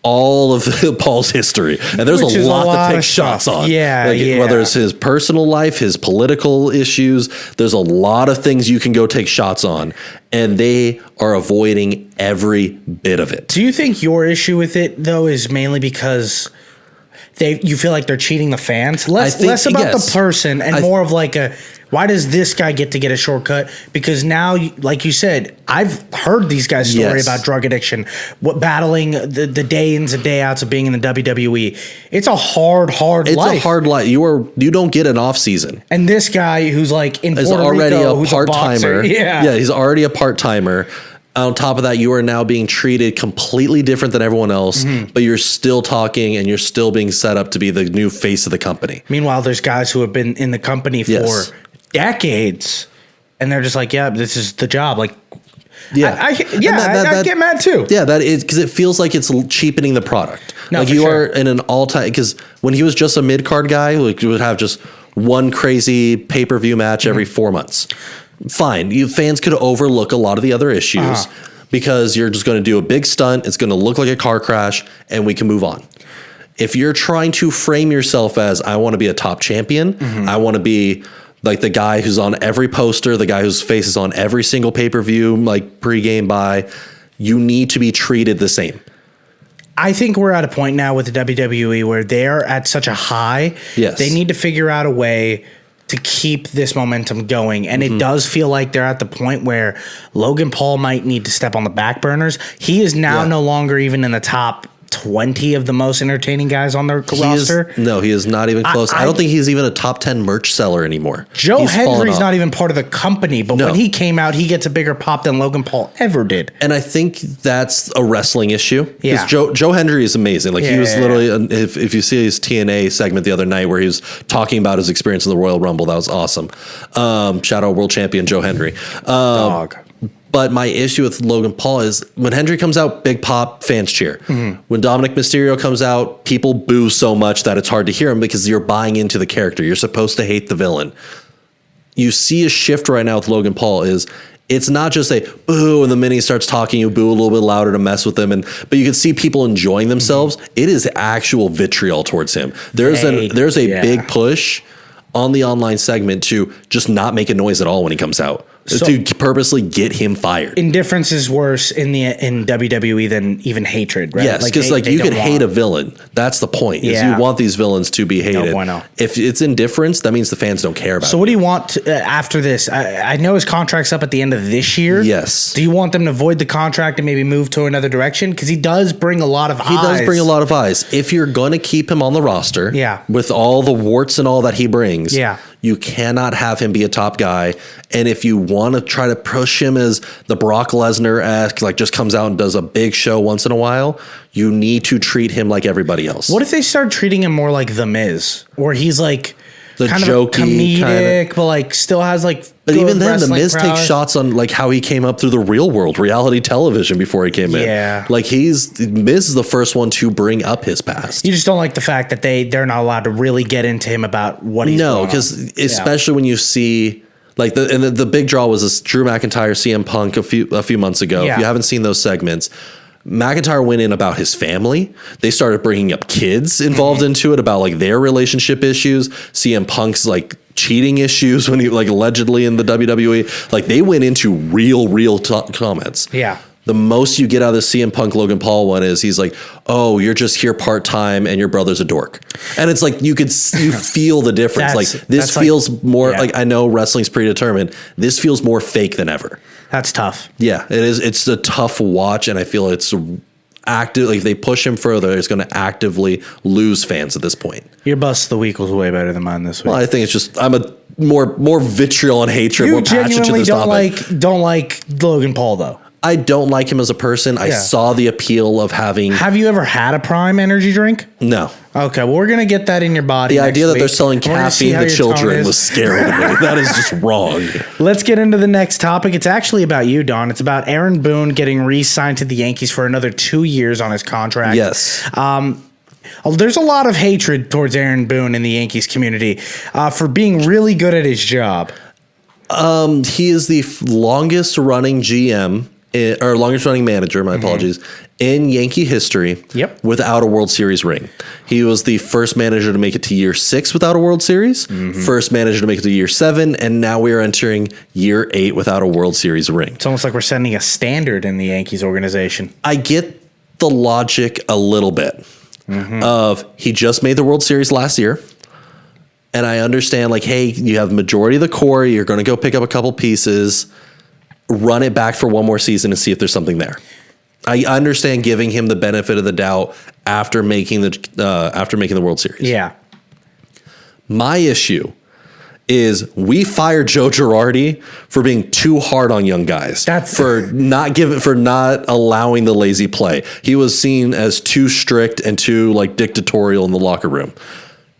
all of Paul's history. And there's a lot to take shots on. Whether it's his personal life, his political issues, there's a lot of things you can go take shots on. And they are avoiding every bit of it. Do you think your issue with it, though, is mainly because you feel like they're cheating the fans? Less about the person and more of like why does this guy get to get a shortcut? Because now, like you said, I've heard these guys' story about drug addiction, battling the day ins and day outs of being in the WWE. It's a hard life. It's a hard life. You don't get an off season. And this guy who's like in is Puerto already Rico, a part-timer. He's already a part-timer. On top of that, you are now being treated completely different than everyone else, but you're still talking and you're still being set up to be the new face of the company. Meanwhile, there's guys who have been in the company for decades, and they're just like, yeah, this is the job. Like, I get mad too. Yeah, that is because it feels like it's cheapening the product. No, like you are in an all-time, because when he was just a mid-card guy, like you would have just one crazy pay-per-view match every 4 months. Fine. Fans could overlook a lot of the other issues because you're just going to do a big stunt. It's going to look like a car crash and we can move on. If you're trying to frame yourself as, I want to be a top champion, I want to be like the guy who's on every poster, the guy whose face is on every single pay-per-view, like pre-game buy, you need to be treated the same. I think we're at a point now with the WWE where they're at such a high. Yes. They need to figure out a way to keep this momentum going. And it does feel like they're at the point where Logan Paul might need to step on the back burners. He is now no longer even in the top 20 of the most entertaining guys on their roster. He is not even close. I don't think he's even a top 10 merch seller anymore. Joe Hendry's not even part of the company, but when he came out, he gets a bigger pop than Logan Paul ever did. And I think that's a wrestling issue. Because Joe Hendry is amazing. Like he was literally, if you see his TNA segment the other night where he was talking about his experience in the Royal Rumble, that was awesome. Shout out world champion Joe Hendry. Dog. But my issue with Logan Paul is when Hendry comes out, big pop, fans cheer. Mm-hmm. When Dominic Mysterio comes out, people boo so much that it's hard to hear him because you're buying into the character. You're supposed to hate the villain. You see a shift right now with Logan Paul is it's not just a boo, and the minute he starts talking, you boo a little bit louder to mess with him. But you can see people enjoying themselves. Mm-hmm. It is actual vitriol towards him. There's a big push on the online segment to just not make a noise at all when he comes out. So, to purposely get him fired. Indifference is worse in WWE than even hatred, right? Yes, because you can hate a villain. That's the point. Is you want these villains to be hated. No. If it's indifference, that means the fans don't care about it. So what do you want after this? I know his contract's up at the end of this year. Yes. Do you want them to void the contract and maybe move to another direction? Because he does bring a lot of eyes. He does bring a lot of eyes. If you're going to keep him on the roster, with all the warts and all that he brings, you cannot have him be a top guy. And if you want to try to push him as the Brock Lesnar-esque, like just comes out and does a big show once in a while, you need to treat him like everybody else. What if they start treating him more like The Miz, where he's like the kind jokey, of comedic, but like still has like. But even then, The Miz takes shots on like how he came up through the real world, reality television before he came in. Yeah, like Miz is the first one to bring up his past. You just don't like the fact that they're not allowed to really get into him about what he's. No, because especially when you see. Like the big draw was this Drew McIntyre, CM Punk a few months ago. Yeah. If you haven't seen those segments, McIntyre went in about his family. They started bringing up kids involved into it about like their relationship issues. CM Punk's like cheating issues when he like allegedly in the WWE. Like they went into real comments. Yeah. The most you get out of the CM Punk Logan Paul one is he's like, oh, you're just here part-time and your brother's a dork. And it's like you feel the difference. Like this feels more like I know wrestling's predetermined. This feels more fake than ever. That's tough. Yeah, it is. It's a tough watch, and I feel it's active. Like if they push him further, it's going to actively lose fans at this point. Your bust of the week was way better than mine this week. Well, I think it's just I'm a more vitriol and hatred, more passion to this topic. Don't like Logan Paul though. I don't like him as a person. I saw the appeal of having. Have you ever had a Prime energy drink? No. Okay, well, we're going to get that in your body. The idea that they're selling caffeine to children was scary to me. That is just wrong. Let's get into the next topic. It's actually about you, Don. It's about Aaron Boone getting re-signed to the Yankees for another 2 years on his contract. Yes. There's a lot of hatred towards Aaron Boone in the Yankees community for being really good at his job. He is the longest running GM. Or longest running manager, my apologies, in Yankee history without a World Series ring. He was the first manager to make it to year 6 without a World Series, first manager to make it to year 7, and now we are entering year 8 without a World Series ring. It's almost like we're setting a standard in the Yankees organization. I get the logic a little bit of he just made the World Series last year. And I understand like, hey, you have majority of the core. You're going to go pick up a couple pieces. Run it back for one more season and see if there's something there. I understand giving him the benefit of the doubt after making the World Series. Yeah. My issue is we fired Joe Girardi for being too hard on young guys. For not allowing the lazy play. He was seen as too strict and too like dictatorial in the locker room.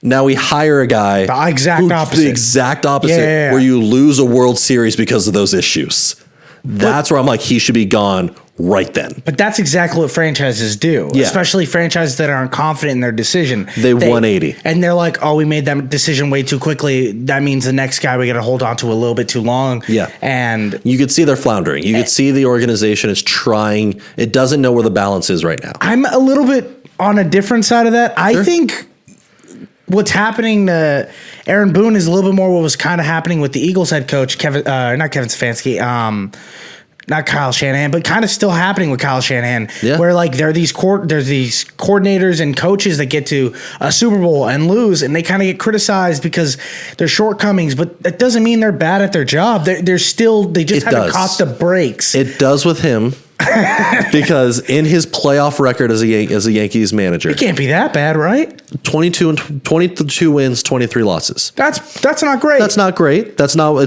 Now we hire a guy the exact opposite where you lose a World Series because of those issues. That's where I'm like, he should be gone right then. But that's exactly what franchises do, especially franchises that aren't confident in their decision. They 180. And they're like, oh, we made that decision way too quickly. That means the next guy we got to hold on to a little bit too long. Yeah. And you could see they're floundering. You could see the organization is trying. It doesn't know where the balance is right now. I'm a little bit on a different side of that. I think what's happening to Aaron Boone is a little bit more what was kind of happening with the Eagles head coach, not Kevin Stefanski, not Kyle Shanahan, but kind of still happening with Kyle Shanahan, where like there's these coordinators and coaches that get to a Super Bowl and lose, and they kind of get criticized because their shortcomings, but that doesn't mean they're bad at their job. They just haven't caught the breaks. It does with him. Because in his playoff record as a Yankees manager, it can't be that bad, right? 22 wins, 23 losses. That's not great. It's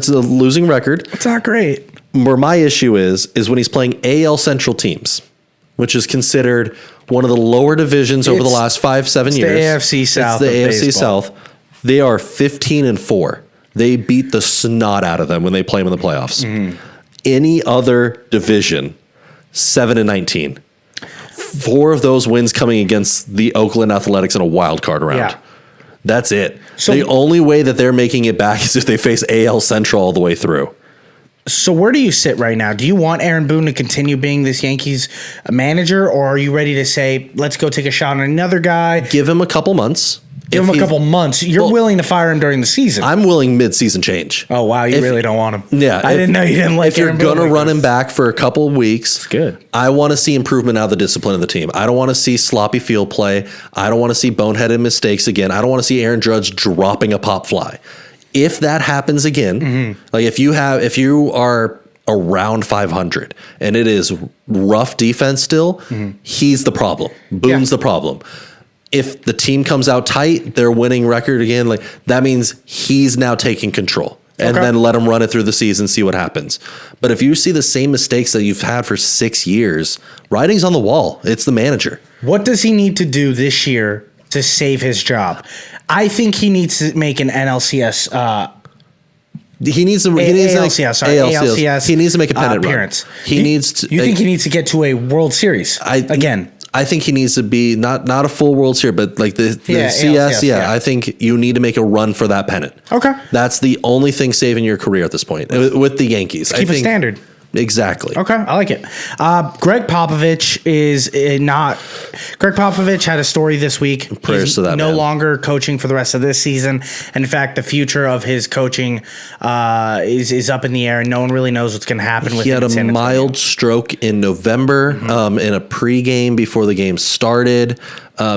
a losing record. It's not great. Where my issue is when he's playing AL Central teams, which is considered one of the lower divisions over the last 5-7 years. The AFC South. It's the AFC South. They are 15-4. They beat the snot out of them when they play them in the playoffs. Any other division, 7-19. 4 of those wins coming against the Oakland Athletics in a wild card round. Yeah. That's it. So the only way that they're making it back is if they face AL Central all the way through. So where do you sit right now? Do you want Aaron Boone to continue being this Yankees manager, or are you ready to say, let's go take a shot on another guy? Give him a couple months. Give him a couple months. You're willing to fire him during the season. I'm willing mid-season change. Oh, wow. You really don't want him. Yeah. I didn't know you didn't like If you're going to run him back for a couple of weeks, it's good. I want to see improvement out of the discipline of the team. I don't want to see sloppy field play. I don't want to see boneheaded mistakes again. I don't want to see Aaron Judge dropping a pop fly. If that happens again, like if you are around 500 and it is rough defense still, he's the problem. Boone's the problem. If the team comes out tight, they're winning record again. Like that means he's now taking control, and then let him run it through the season, see what happens. But if you see the same mistakes that you've had for 6 years, writing's on the wall. It's the manager. What does he need to do this year to save his job? I think he needs to make an NLCS. He needs to ALCS. He needs to make a pennant appearance. Run. He needs to. You think he needs to get to a World Series again? I think he needs to be not a full World Series, but like the CS. I think you need to make a run for that pennant. Okay, that's the only thing saving your career at this point with the Yankees. Keep it standard. Exactly. Okay, I like it. Greg Popovich is not. Greg Popovich had a story this week. Prayers to that no man. longer coaching for the rest of this season. And in fact, the future of his coaching is up in the air, and no one really knows what's going to happen with him. He had a mild stroke in November in a pregame before the game started.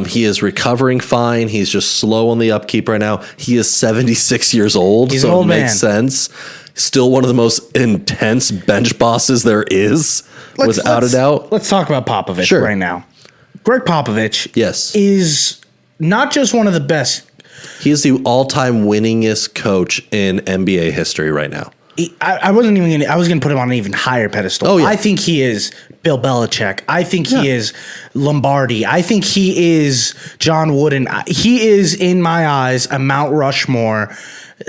He is recovering fine. He's just slow on the upkeep right now. He is 76 years old, He's so an old it makes sense. Still one of the most intense bench bosses there is, without a doubt. Let's talk about Popovich right now. Greg Popovich is not just one of the best. He is the all-time winningest coach in NBA history right now. I was going to put him on an even higher pedestal. Oh, yeah. I think he is Bill Belichick. I think he is Lombardi. I think he is John Wooden. He is, in my eyes, a Mount Rushmore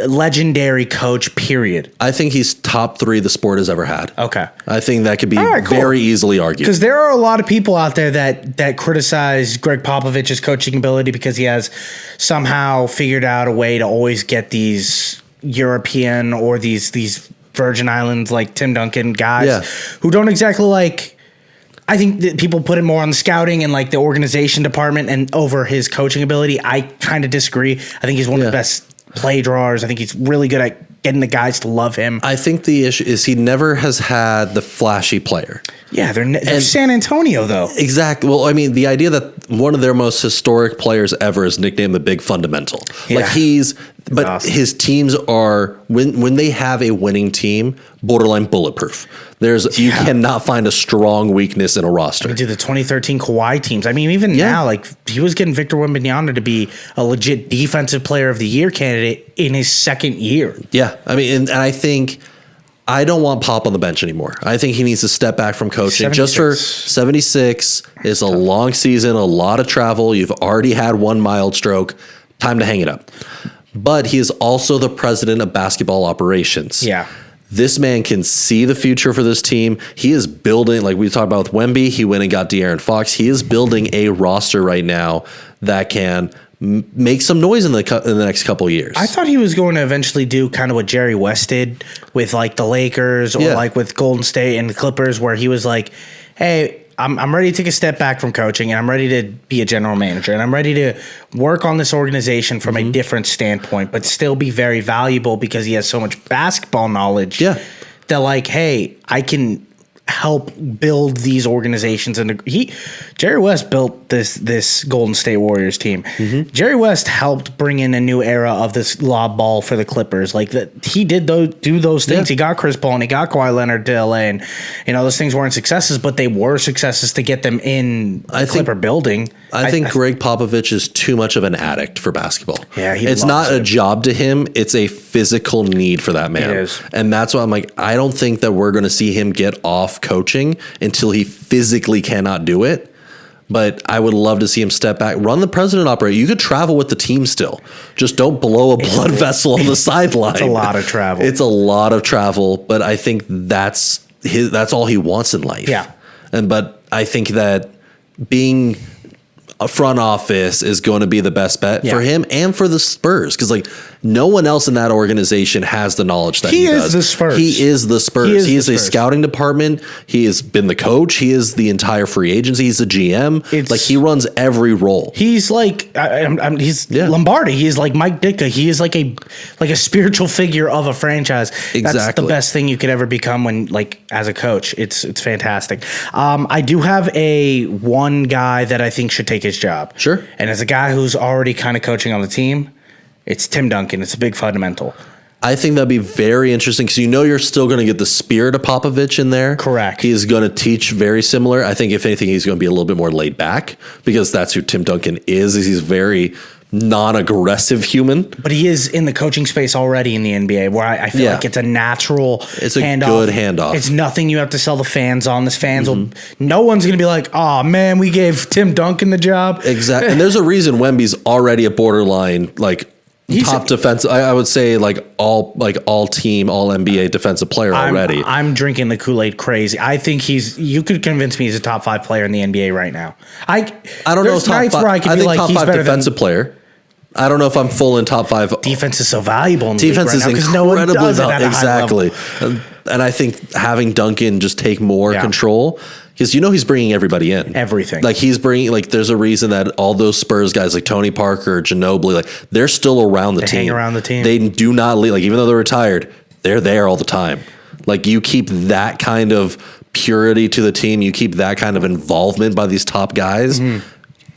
legendary coach, period. I think he's top 3 the sport has ever had. Okay. I think that could be very easily argued. Because there are a lot of people out there that criticize Greg Popovich's coaching ability because he has somehow figured out a way to always get these European or these Virgin Islands like Tim Duncan guys who don't exactly like. I think that people put it more on the scouting and like the organization department and over his coaching ability. I kind of disagree. I think he's one of the best play drawers. I think he's really good at getting the guys to love him. I think the issue is he never has had the flashy player. Yeah, they're San Antonio, though. Exactly. Well, I mean, the idea that one of their most historic players ever is nicknamed the Big Fundamental. Yeah. Like his teams are, when they have a winning team, borderline bulletproof. You cannot find a strong weakness in a roster. I mean, the 2013 Kawhi teams. I mean, even now, like he was getting Victor Wembanyama to be a legit defensive player of the year candidate in his second year. Yeah. I mean, and I think I don't want Pop on the bench anymore. I think he needs to step back from coaching. 76. Just for 76 is a long season, a lot of travel. You've already had one mild stroke. Time to hang it up. But he is also the president of basketball operations. Yeah. This man can see the future for this team. He is building, like we talked about with Wemby, he went and got De'Aaron Fox. He is building a roster right now that can make some noise in the next couple of years. I thought he was going to eventually do kind of what Jerry West did with like the Lakers or like with Golden State and the Clippers, where he was like, hey, I'm ready to take a step back from coaching, and I'm ready to be a general manager, and I'm ready to work on this organization from a different standpoint, but still be very valuable because he has so much basketball knowledge. Yeah. That like, hey, I can help build these organizations. And Jerry West built this Golden State Warriors team. Jerry West helped bring in a new era of this lob ball for the Clippers. Like that, he did do those things. He got Chris Paul and he got Kawhi Leonard to LA, and those things weren't successes, but they were successes to get them in the Clipper building. I think Greg Popovich is too much of an addict for basketball. Yeah, it's not a job to him. It's a physical need for that man. It is. And that's why I'm like, I don't think that we're going to see him get off coaching until he physically cannot do it. But I would love to see him step back, run the president operator. You could travel with the team still. Just don't blow a blood vessel on the sideline. It's a lot of travel. It's a lot of travel, but I think that's that's all he wants in life. Yeah. But I think that being a front office is going to be the best bet for him and for the Spurs. Because like no one else in that organization has the knowledge that he does. The Spurs. He is the Spurs. He is a scouting department. He has been the coach. He is the entire free agency. He's the GM. Like he runs every role. He's like he's Lombardi. He's like Mike Ditka. He is like a spiritual figure of a franchise. Exactly. That's the best thing you could ever become when like as a coach. It's fantastic. I do have one guy that I think should take his job. Sure. And as a guy who's already kind of coaching on the team, it's Tim Duncan. It's a big fundamental. I think that'd be very interesting because you're still going to get the spirit of Popovich in there. Correct. He's going to teach very similar. I think if anything, he's going to be a little bit more laid back because that's who Tim Duncan is he's very non-aggressive human. But he is in the coaching space already in the NBA where I feel like it's a natural It's a good handoff. It's nothing you have to sell the fans on. This fans will, no one's going to be like, oh man, we gave Tim Duncan the job. Exactly. And there's a reason Wemby's already a borderline, like top defensive. I would say all team, all NBA defensive player already. I'm drinking the Kool-Aid crazy. I think you could convince me he's a top 5 player in the NBA right now. I don't know. Top 5. I think top 5 defensive player. I don't know if I'm full in top 5. Defense is so valuable in the defense league right is now incredibly no one does it at a exactly. high level. And I think having Duncan just take more control because he's bringing everybody in. Everything. Like he's bringing there's a reason that all those Spurs guys like Tony Parker, Ginobili, they're still around the team. Hang around the team. They do not leave. Like even though they're retired, they're there all the time. Like you keep that kind of purity to the team, you keep that kind of involvement by these top guys.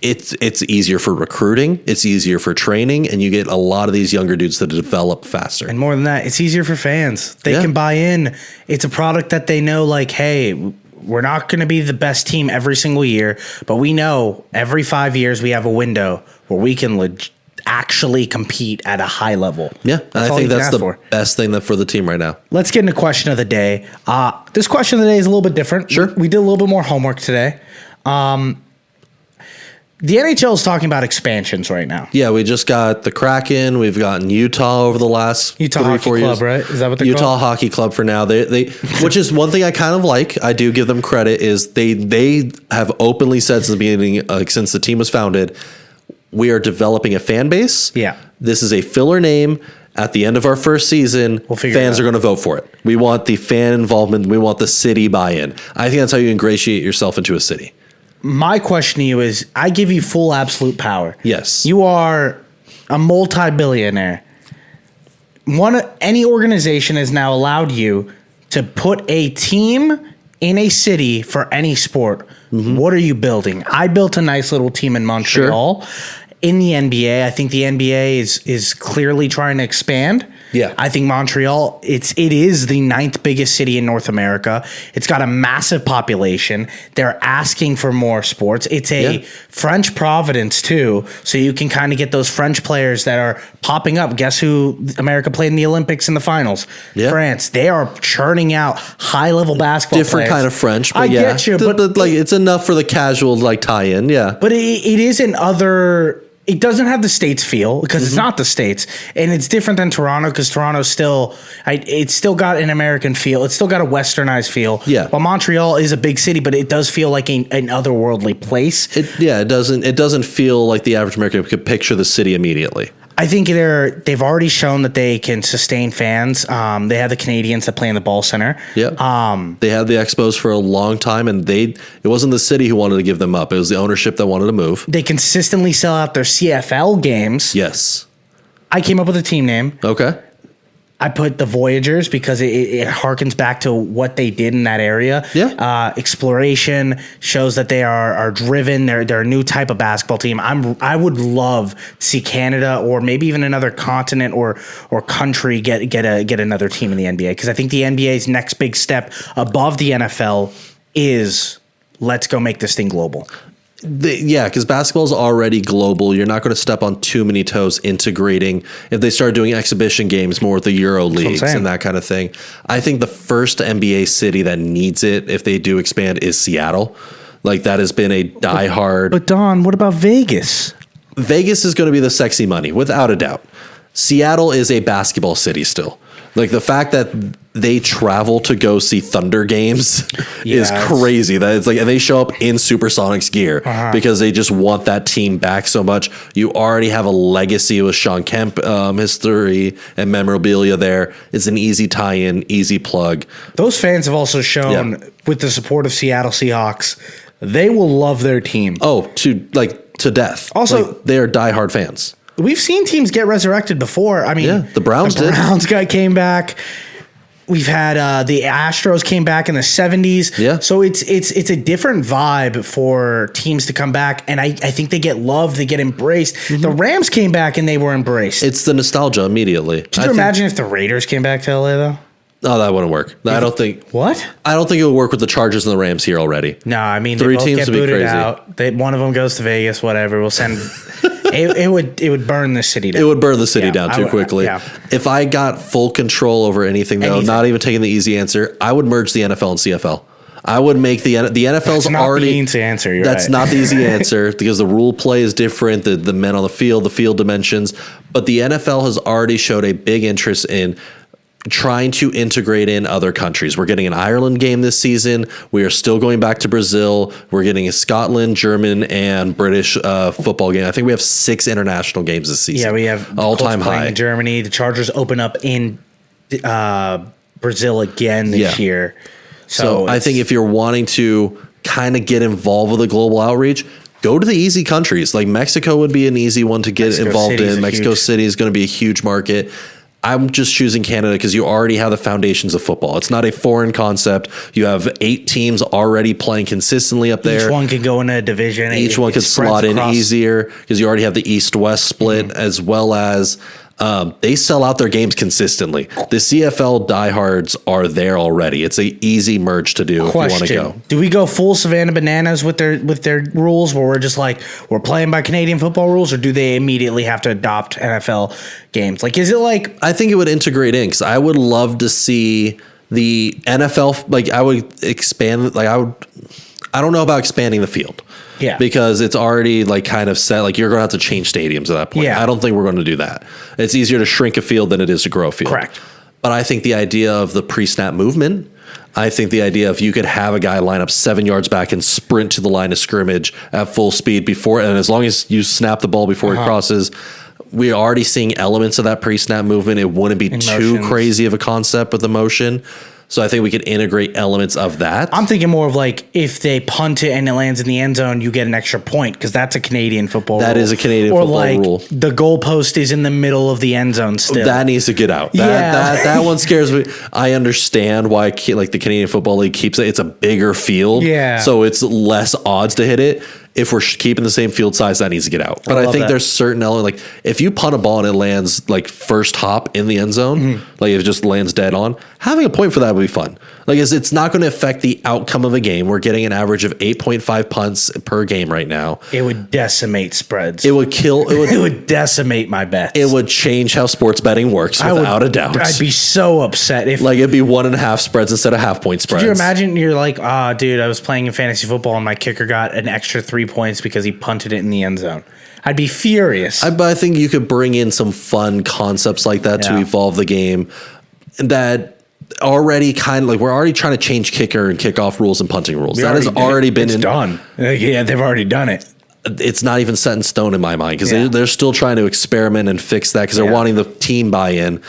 It's easier for recruiting, it's easier for training, and you get a lot of these younger dudes that develop faster. And more than that, it's easier for fans. They can buy in. It's a product that they know, like, hey, we're not going to be the best team every single year, but we know every 5 years we have a window where we can actually compete at a high level. Yeah, and I think that's the best thing for the team right now. Let's get into question of the day. This question of the day is a little bit different. Sure. We did a little bit more homework today. The NHL is talking about expansions right now. Yeah, we just got the Kraken. We've gotten Utah over the last Utah 3-4 Hockey years. Club, right? Is that what they're Utah called? Hockey Club for now. They which is one thing I kind of like. I do give them credit is they have openly said since the beginning, since the team was founded, we are developing a fan base. Yeah. This is a filler name. At the end of our first season, fans are going to vote for it. We want the fan involvement. We want the city buy-in. I think that's how you ingratiate yourself into a city. My question to you is, I give you full absolute power. Yes. You are a multi-billionaire. Any organization has now allowed you to put a team in a city for any sport. What are you building? I built a nice little team in Montreal. In the NBA, I think the NBA is clearly trying to expand. Yeah. I think Montreal, it is the 9th biggest city in North America. It's got a massive population. They're asking for more sports. It's a French Providence too, so you can kind of get those French players that are popping up. Guess who America played in the Olympics in the finals? Yeah. France. They are churning out high-level basketball Different players. kind of French, but I get you, but it's enough for the casual tie-in, yeah. But it is in other... It doesn't have the States feel because it's not the States, and it's different than Toronto because Toronto's it's still got an American feel. It's still got a westernized feel. Yeah. While Montreal is a big city, but it does feel like an otherworldly place. It doesn't feel like the average American could picture the city immediately. I think they've already shown that they can sustain fans. They have the Canadians that play in the Ball Center. Yeah. They had the Expos for a long time, and it wasn't the city who wanted to give them up. It was the ownership that wanted to move. They consistently sell out their CFL games. Yes. I came up with a team name. Okay. I put the Voyagers because it harkens back to what they did in that area. Yeah. Exploration shows that they are driven. They're a new type of basketball team. I would love to see Canada or maybe even another continent or country get another team in the NBA because I think the NBA's next big step above the NFL is let's go make this thing global. Because basketball is already global. You're not going to step on too many toes integrating. If they start doing exhibition games more with the Euro leagues and that kind of thing, I think the first NBA city that needs it, if they do expand, is Seattle. Like that has been a diehard. But Don, what about Vegas? Vegas is going to be the sexy money, without a doubt. Seattle is a basketball city still. Like the fact that they travel to go see Thunder games is crazy. That it's like, and they show up in Supersonics gear because they just want that team back so much. You already have a legacy with Sean Kemp history and memorabilia there. It's an easy tie-in, easy plug. Those fans have also shown with the support of Seattle Seahawks, they will love their team. Oh, to death. Also, they are diehard fans. We've seen teams get resurrected before. I mean, the Browns did. The Browns guy came back. We've had the Astros came back in the 70s. Yeah. So it's a different vibe for teams to come back. And I think they get loved. They get embraced. Mm-hmm. The Rams came back and they were embraced. It's the nostalgia immediately. Could you imagine if the Raiders came back to LA, though? No, that wouldn't work. I don't think. What? I don't think it would work with the Chargers and the Rams here already. No, I mean, three they both teams get would be booted crazy. out. One of them goes to Vegas, whatever. We'll send... It would burn the city down. It would burn the city down too quickly. If I got full control over anything, though, not even taking the easy answer, I would merge the NFL and CFL. I would make the NFL's that's not already. The easy answer. That's not the easy answer because the rule play is different. The men on the field dimensions. But the NFL has already showed a big interest in trying to integrate in other countries. We're getting an Ireland game this season. We are still going back to Brazil. We're getting a Scotland, German, and British football game. I think we have 6 international games this season. Yeah, we have all-time high in Germany. The Chargers open up in Brazil again this year. So I think if you're wanting to kind of get involved with the global outreach, go to the easy countries. Like Mexico would be an easy one to get involved in. Mexico City is going to be a huge market. I'm just choosing Canada because you already have the foundations of football. It's not a foreign concept. You have 8 teams already playing consistently up there. Each one can go in a division. Each one could slot in easier because you already have the East-West split as well as they sell out their games consistently. The CFL diehards are there already. It's an easy merge to do if you want to go. Do we go full Savannah Bananas with their rules where we're just like, we're playing by Canadian football rules, or do they immediately have to adopt NFL games? Like, is it like... I think it would integrate in because I would love to see the NFL, like I would expand, like I don't know about expanding the field. Yeah. Because it's already like kind of set, like you're going to have to change stadiums at that point. Yeah. I don't think we're going to do that. It's easier to shrink a field than it is to grow a field. Correct. But I think the idea of the pre-snap movement, I think the idea of you could have a guy line up 7 yards back and sprint to the line of scrimmage at full speed before, and as long as you snap the ball before it crosses, we're already seeing elements of that pre-snap movement. It wouldn't be too crazy of a concept with the motion. So I think we could integrate elements of that. I'm thinking more of like if they punt it and it lands in the end zone, you get an extra point because that's a Canadian football rule. That is a Canadian football rule. Or like the goalpost is in the middle of the end zone still. That needs to get out. That one scares me. I understand why like the Canadian Football League keeps it. It's a bigger field. Yeah. So it's less odds to hit it. If we're keeping the same field size, that needs to get out. But I think there's certain elements, like if you punt a ball and it lands like first hop in the end zone, like if it just lands dead on, having a point for that would be fun. Like it's not going to affect the outcome of a game. We're getting an average of 8.5 punts per game right now. It would decimate spreads. It would kill. It would decimate my bets. It would change how sports betting works without a doubt. I'd be so upset if like it'd be 1.5 spreads instead of half point spreads. Could you imagine? You're like, dude, I was playing in fantasy football and my kicker got an extra 3 points because he punted it in the end zone. I'd be furious. But I think you could bring in some fun concepts like that to evolve the game. That already kind of like we're already trying to change kicker and kickoff rules and punting rules. That has already been done. Yeah, they've already done it. It's not even set in stone in my mind because they're still trying to experiment and fix that because they're wanting the team buy-in.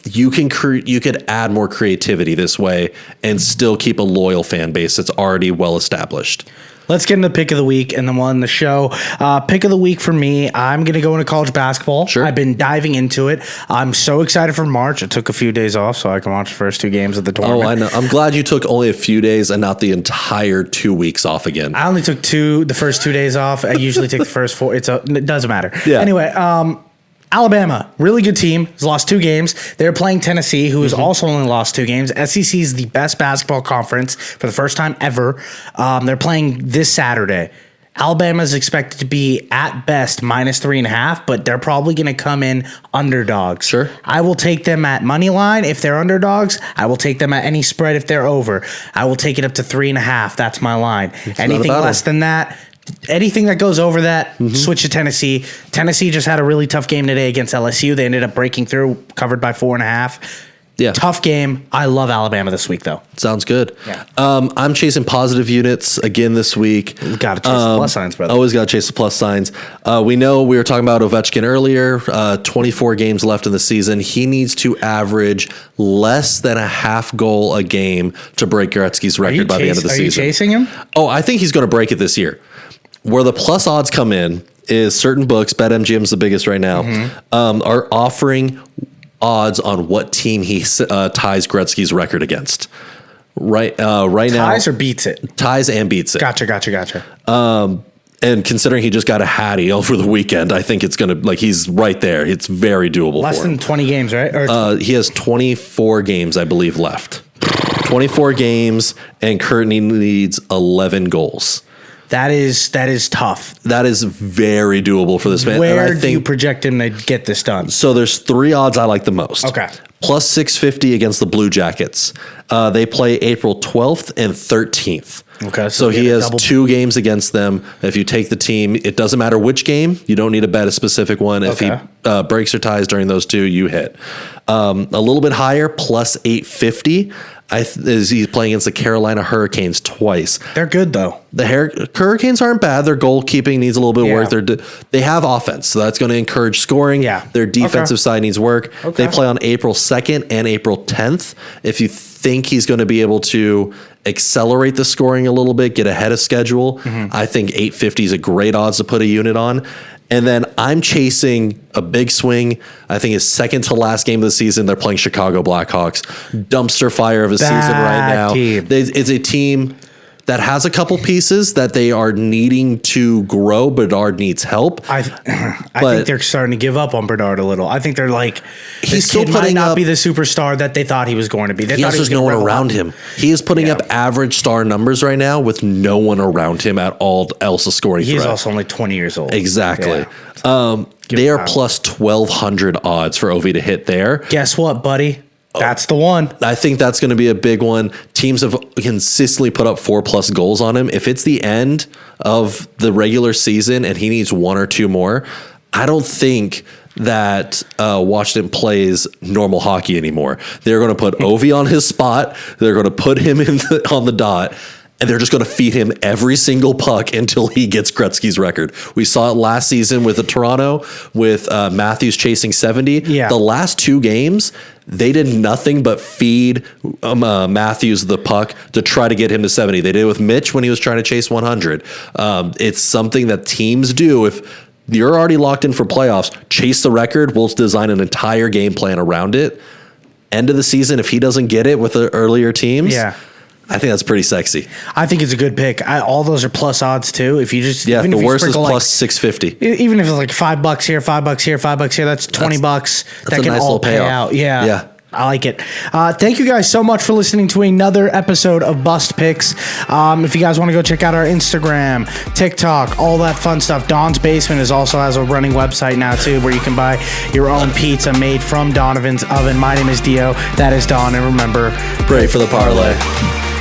You could add more creativity this way and still keep a loyal fan base that's already well established. Let's get into pick of the week and then we'll end the show. Pick of the week for me, I'm going to go into college basketball. Sure. I've been diving into it. I'm so excited for March. I took a few days off so I can watch the first 2 games of the tournament. Oh, I know. I'm glad you took only a few days and not the entire 2 weeks off again. I only took the first 2 days off. I usually take the first 4. It doesn't matter. Yeah. Anyway, Alabama, really good team, has lost 2 games. They're playing Tennessee, who has also only lost 2 games. SEC is the best basketball conference for the first time ever. They're playing this Saturday. Alabama is expected to be at best -3.5, but they're probably going to come in underdogs. Sure. I will take them at money line if they're underdogs. I will take them at any spread if they're over. I will take it up to 3.5. That's my line. Anything less than that, anything that goes over that, switch to Tennessee. Tennessee just had a really tough game today against LSU. They ended up breaking through, covered by 4.5. Yeah. Tough game. I love Alabama this week, though. Sounds good. Yeah. I'm chasing positive units again this week. Got to chase the plus signs, brother. Always got to chase the plus signs. We know we were talking about Ovechkin earlier. 24 games left in the season. He needs to average less than a half goal a game to break Gretzky's record by the end of the season. Are you chasing him? Oh, I think he's going to break it this year. Where the plus odds come in is certain books, BetMGM's the biggest right now, are offering odds on what team he ties Gretzky's record against. Right now, ties or beats it? Ties and beats it. Gotcha. And considering he just got a Hattie over the weekend, I think it's gonna he's right there. It's very doable. Less for him. than 20 games, right? Or he has 24 games, I believe, left. 24 games, and currently needs 11 goals. That is tough. That is very doable for this man. Where do you project him to get this done? So there's 3 odds I like the most. Okay. Plus 650 against the Blue Jackets. They play April 12th and 13th. Okay. So he has 2 games against them. If you take the team, it doesn't matter which game. You don't need to bet a specific one. If he breaks or ties during those 2, you hit. A little bit higher, plus 850. Is he's playing against the Carolina Hurricanes twice. They're good, though. The Hurricanes aren't bad. Their goalkeeping needs a little bit of work. They have offense, so that's going to encourage scoring. Yeah. Their defensive side needs work. Okay. They play on April 2nd and April 10th. If you think he's going to be able to accelerate the scoring a little bit, get ahead of schedule, I think 850 is a great odds to put a unit on. And then I'm chasing a big swing. I think his second to last game of the season, they're playing Chicago Blackhawks. Dumpster fire of a season right now. It's a team that has a couple pieces that they are needing to grow. Bedard needs help. I think they're starting to give up on Bedard a little. I think they're like, he's still might not be the superstar that they thought he was going to be. He has just no one around him. He is putting up average star numbers right now with no one around him at all else a scoring threat. He's also only 20 years old. Exactly. Yeah. They are plus 1,200 odds for Ovi to hit there. Guess what, buddy? That's the one. I think that's going to be a big one. Teams have consistently put up 4+ goals on him. If it's the end of the regular season and he needs 1 or 2 more, I don't think that Washington plays normal hockey anymore. They're going to put Ovi on his spot. They're going to put him on the dot. And they're just going to feed him every single puck until he gets Gretzky's record. We saw it last season with the Toronto, with Matthews chasing 70. Yeah. The last 2 games, they did nothing but feed Matthews the puck to try to get him to 70. They did it with Mitch when he was trying to chase 100. It's something that teams do. If you're already locked in for playoffs, chase the record. We'll design an entire game plan around it. End of the season, if he doesn't get it with the earlier teams, I think that's pretty sexy. I think it's a good pick. All those are plus odds too. If you just the worst is plus 650. Even if it's like $5 here, $5 here, $5 here, that's $20. That can nice all pay out. Yeah. I like it. Thank you guys so much for listening to another episode of Bust Picks. If you guys want to go check out our Instagram, TikTok, all that fun stuff, Don's Basement also has a running website now too, where you can buy your own pizza made from Donovan's Oven. My name is Dio. That is Don. And remember, pray for the parlay.